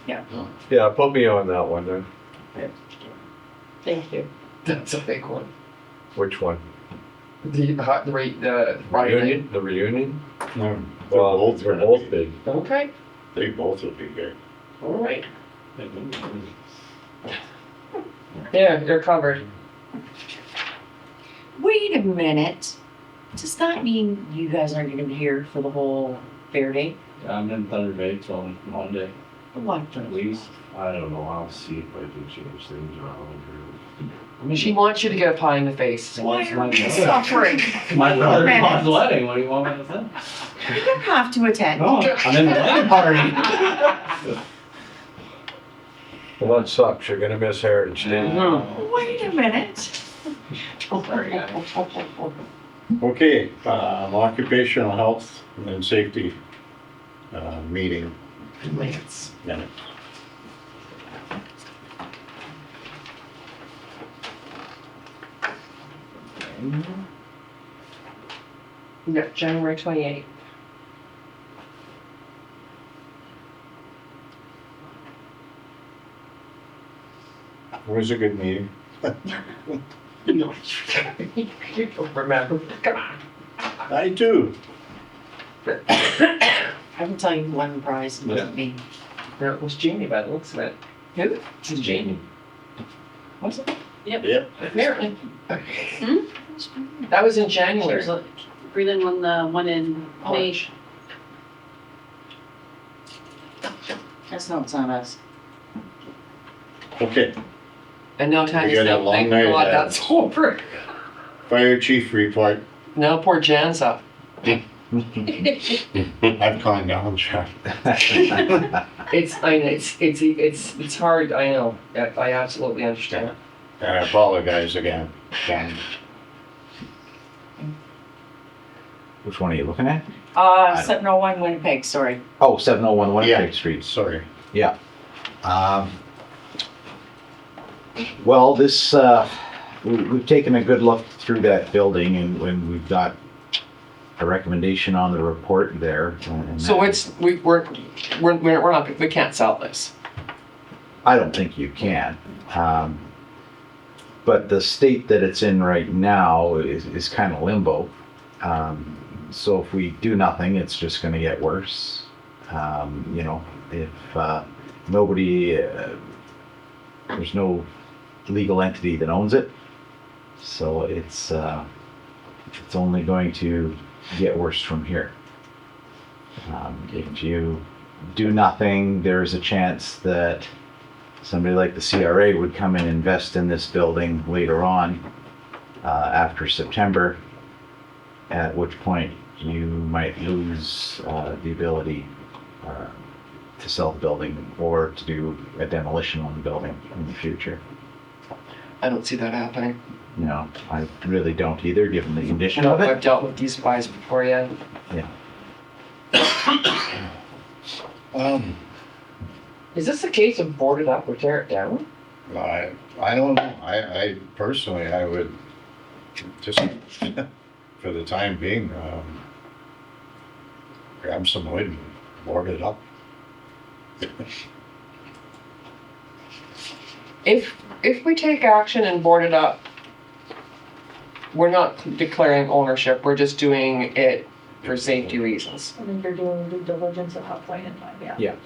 Yeah. Yeah, put me on that one then. Thank you. That's a big one. Which one? The Friday night. Reunion? The reunion? No. Well, they're both big. Okay, They both would be good. all right. Yeah, you're covered. Wait a minute. Does that mean you guys aren't gonna be here for the whole fair day? I'm in Thunder Bay till Monday, What? at least. I don't know, I'll see if I can change things around She wants you to get a pie in the face. Why are we suffering? My brother's Minutes. wedding, what do you want me to say? You don't have to attend. No, I'm in the wedding party. Well, that sucks. You're gonna miss Heritage Day. Wait a minute. Sorry, guys. Okay, occupational health and safety, meeting minutes. Yeah, January 28th. It was a good meeting. You don't remember. Come on. I do. I can tell you one prize, it wasn't me. No, it was Jamie by the looks of it. Who? It was Jamie. Was it? Yep. Apparently. Hmm? That was in January. Breland won the one in May. March. That's not on us. Okay, And now Tanya's We got a now, long thank night God ahead. that's over. fire chief report. Now poor Jan's up. I've gone down, Jeff. It's, I know, it's hard, I know. I absolutely understand. And I apologize again. Ken. Which one are you looking at? 701 Winnipeg, sorry. Oh, 701 Yeah. Winnipeg Street. Sorry. Yeah. Well, this, we've taken a good look through that building and when we've got a recommendation on the report there. and So that- it's, we're not, we can't sell this. I don't think you can. But the state that it's in right now is kind of limbo. So if we do nothing, it's just going to get worse. You know, if nobody, there's no legal entity that owns it, so it's only going to get worse from here. If you do nothing, there's a chance that somebody like the CRA would come and invest in this building later on after September, at which point you might lose the ability to sell the building or to do a demolition on the building in the future. I don't see that happening. You know, I really don't either, given the You condition know, of it. I've dealt with these guys before, yeah. Yeah. Is this a case of board it up or tear it down? I don't know. I personally, I would just, for the time being, grab some wood and board it up. If we take action and board it up, we're not declaring ownership, we're just doing it for safety reasons. I think you're doing due diligence at that point in time, yeah.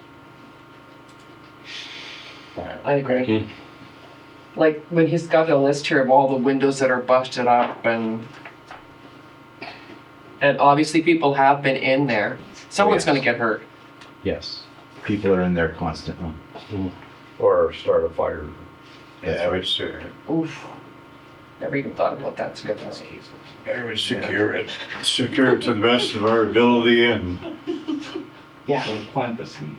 I agree. Like, when he's got a list here of all the windows that are busted up and obviously people have been in there, someone's yes. gonna get hurt. Yes. People are in there constantly. or start a fire. Yeah, I would, Oof. Never even thought about that. It's a good one. I would secure it to the best of our ability and Yeah. Plant the seed.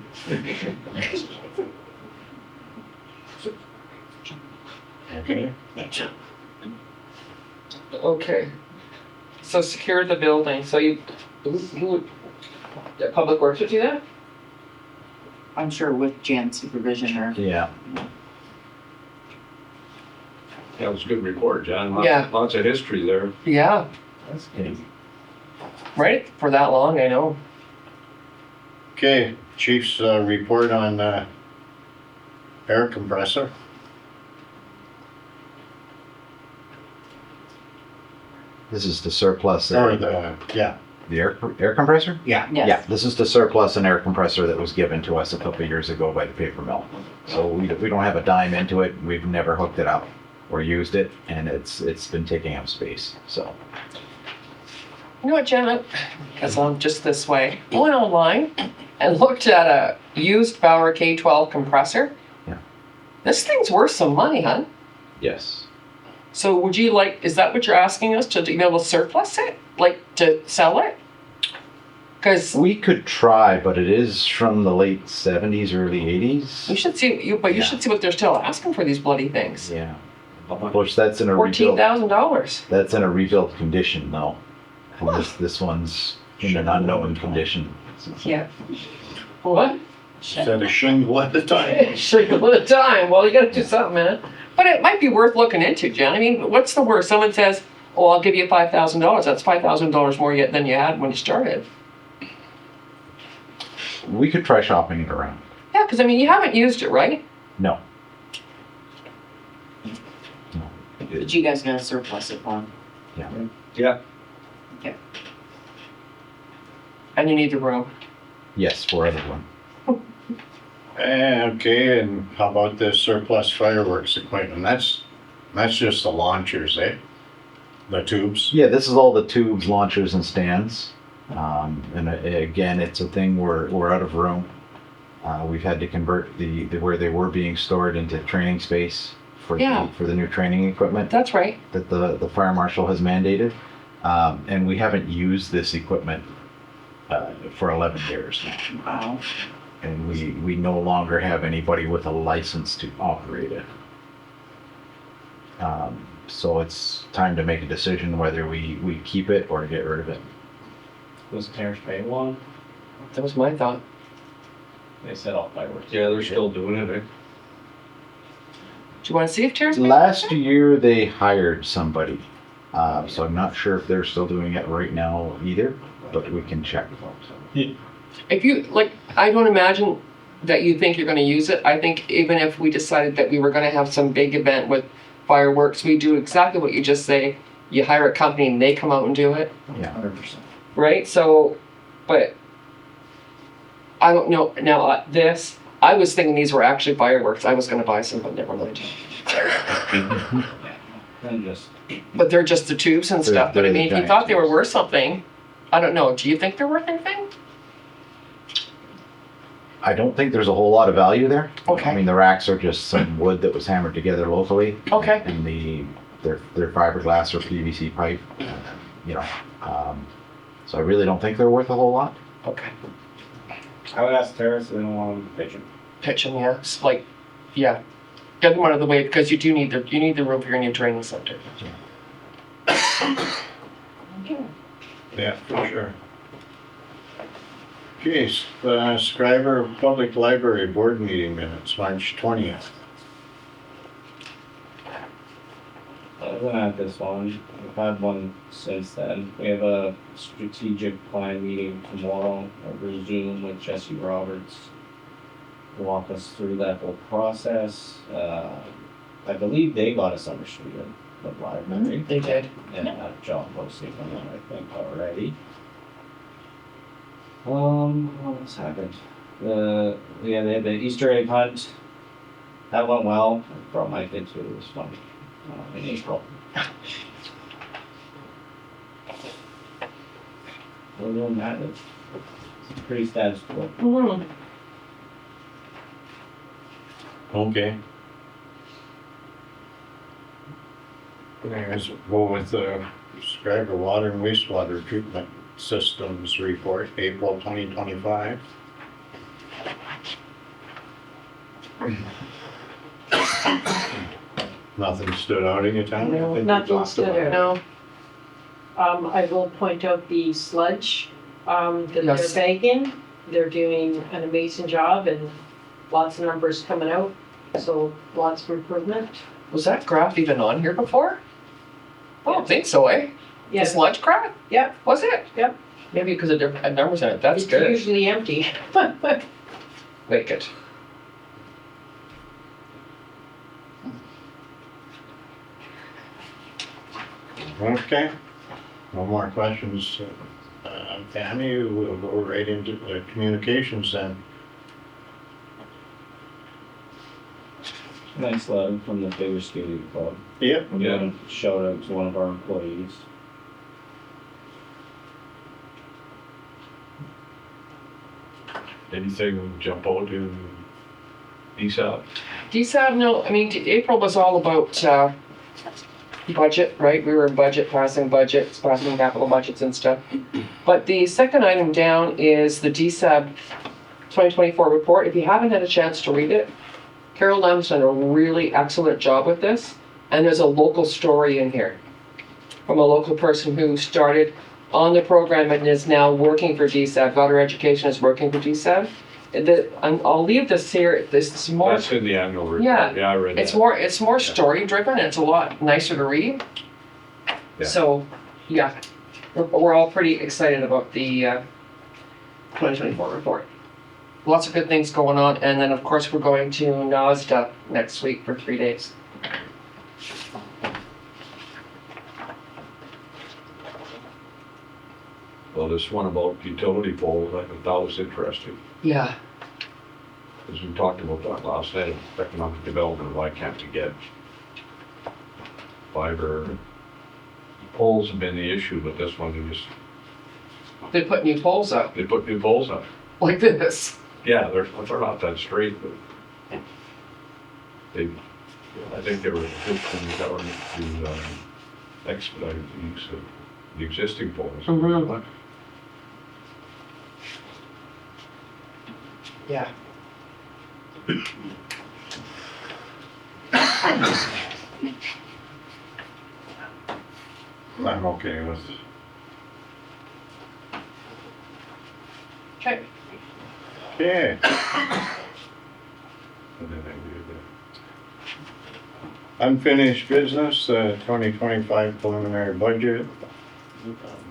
Okay. So secure the building. So who Public Works would do that? I'm sure with Jan's supervision or. Yeah. That was a good report, John. Yeah. Lots of history there. Yeah. That's good. Right? For that long, I know. Okay, chief's report on air compressor. This is the surplus. Or the, yeah, The air compressor? yeah. Yes. Yeah, this is the surplus and air compressor that was given to us a couple of years ago by the paper mill. So we don't have a dime into it. We've never hooked it up or used it, and it's been taking up space, so. You know what, Janet? Because I'm just this way. I went online and looked at a used Bauer K12 compressor. Yeah. This thing's worth some money, huh? Yes. So would you like, is that what you're asking us to be able to surplus it? Like to sell it? Because We could try, but it is from the late 70s, early 80s. you should see, you Yeah. should see what they're still asking for these bloody things. Yeah. Which that's in a rebuilt, $14,000. that's in a rebuilt condition though. And this one's in an unknown condition. Yeah. What? Set a shingle at the time. Shingle at a time. Well, you gotta do something, man. But it might be worth looking into, Jen. I mean, what's the worst? Someone says, oh, I'll give you $5,000. That's $5,000 more than you had when you started. We could try shopping it around. Yeah, because I mean, you haven't used it, right? No. But you guys gotta surplus it for him. Yeah. And you need the room. Yes, for other one. Okay, and how about this surplus fireworks equipment? That's just the launchers, eh? The tubes. Yeah, this is all the tubes, launchers, and stands. Again, it's a thing we're out of room. We've had to convert the where they were being stored into training space for the new training equipment That's right. that the fire marshal has mandated. And we haven't used this equipment for 11 years now. Wow. And we no longer have anybody with a license to operate it. So it's time to make a decision whether we keep it or get rid of it. Was Terrace Bay one? That was my thought. They set off fireworks. Yeah, they're still doing it, eh? Do you want to see if Terrace Bay? Last year they hired somebody, so I'm not sure if they're still doing it right now either, but we can check. If you, like, I don't imagine that you think you're going to use it. I think even if we decided that we were going to have some big event with fireworks, we do exactly what you just say. You hire a company and they come out and do it. Yeah. 100%. Right? So, but I don't know. Now, I was thinking these were actually fireworks. I was going to buy some, but never mind. And just, But they're just the tubes and They're- stuff. But I they're mean, the if you giant thought they were tubes. worth something, I don't know. Do you think they're worth anything? I don't think there's a whole lot of value there. Okay. I mean, the racks are just some wood that was hammered together locally. Okay. And they're fiberglass or PVC pipe, you know. So I really don't think they're worth a whole lot. Okay. I would ask Terrace, they don't want to pitch him. Pitch them, yeah. It's like, yeah. Get them out of the way because you need the room for your new training center. Yeah, for sure. Okay, Schreiber Public Library Board Meeting Minutes, March 20th. Other than that, this one, we've had one since then. We have a strategic plan meeting tomorrow over Zoom with Jesse Roberts. To walk us through that whole process. I believe they got a summer student, the library. They did. And a job posting on that, I think, already. What else happened? They had the Easter egg hunt. That went well. I brought my kid to it. It was fun. In April. Other than that, it's pretty status quo. Okay. Let's go with the Schreiber Water and Wastewater Treatment Systems Report, April 2025. Nothing stood out in your town? No, I think we nothing talked stood about out. it. No, I will point out the sludge, that they're Yes. bagging. They're doing an amazing job and lots of numbers coming out, so lots of improvement. was that graph even on here before? I don't think so, eh? The Yes, sludge graph? Yep. Was it? Yep. Maybe because of different numbers in it, that's it's good. usually empty. Make it. Okay, no more questions. Tammy, we'll go right into the communications then. Nice letter from the Figure Skating Club. Yep. Yeah. Shout out to one of our employees. Anything jump out in DSAP? DSAB, no, I mean, April was all about, budget, right? We were in budget, passing capital budgets and stuff. But the second item down is the DSAB 2024 report. If you haven't had a chance to read it, Carol Lem's done a really excellent job with this. And there's a local story in here from a local person who started on the program and is now working for DSAB. Got her education, is working for DSAB. I'll leave this here. This is more. That's in the annual report. Yeah. Yeah, I read that. It's more story driven. It's a lot nicer to read. Yeah. So, yeah, we're all pretty excited about the 2024 report. Lots of good things going on, and then of course we're going to NASDA next week for 3 days. Well, this one about utility poles, I thought that was interesting. Yeah. As we talked about that last night, economic development, why can't we get fiber? Poles have been the issue, but this one, They put new poles up they put new poles up. like this. Yeah, they're not that straight, but I think they were good from the government to expedite the use of the existing poles. Mhm. Yeah. I'm okay with. Okay. Okay. Unfinished business, 2025 preliminary budget.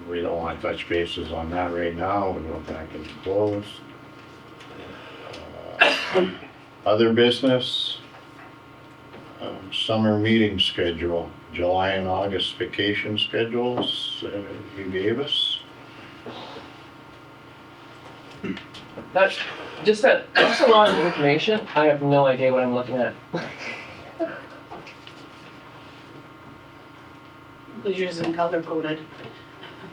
We don't want to touch bases on that right now, we'll go back and close. Other business, summer meeting schedule, July and August vacation schedules, you gave us. That's a lot of information. I have no idea what I'm looking at. Yours isn't color coded.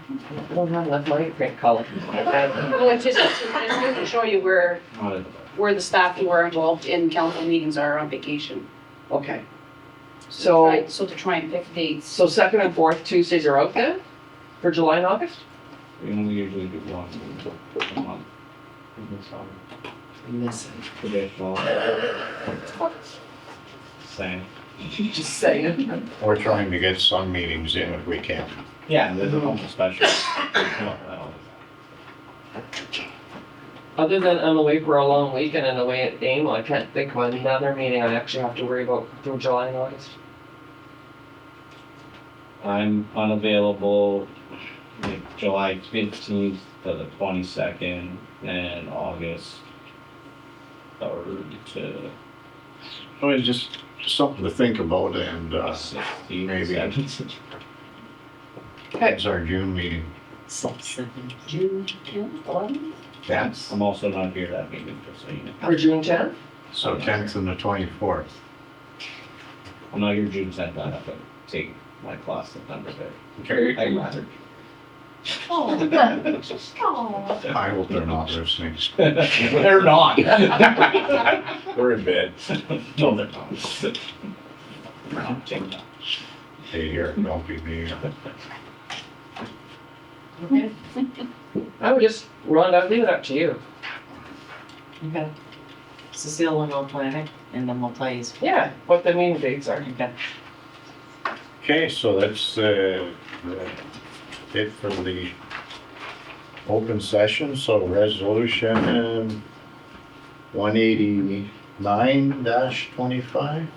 I don't have enough money to print color. Well, it's just to show you where the staff who are involved in council meetings are on vacation. Okay. So, To try and pick dates. so second and fourth Tuesdays are out then? For July and August? We only usually do one a month. Listen. Traditional. Same. Just saying. We're trying to get some meetings in if we can. Yeah, there's a couple special. Other than I'm away for a long weekend and away at AIM, I can't think of another meeting I actually have to worry about through July and August. I'm unavailable like July 15th to the 22nd and August 3rd to I mean, just something to think about and, 16th. maybe. 17th. Okay. it's our June meeting. June 10th, 11th? Yes. I'm also not here that meeting, just so you know. For June 10th? So 10th and the 24th. I'm not here June 10th, I have to take my class September 5th. Okay. I'd rather. Oh. I hope they're not listening. They're not. They're in bed. No, they're not. Hey, here, don't be mean. Okay. I would just, Rhonda, leave it up to you. Okay. Cecile will go planning and then we'll tell you. Yeah, what the meeting dates are. Okay. Okay, so that's, it for the open session, so resolution 189-25.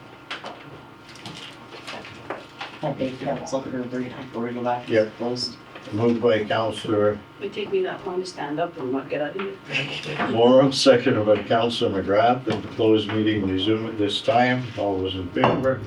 Okay, council for brief before we go back. to Yep. Closed. Moved by Councillor It take me that long to stand up and not get out of here. Moore, seconded by Councillor McGrath, that the closed meeting resume at this time. All those in favor?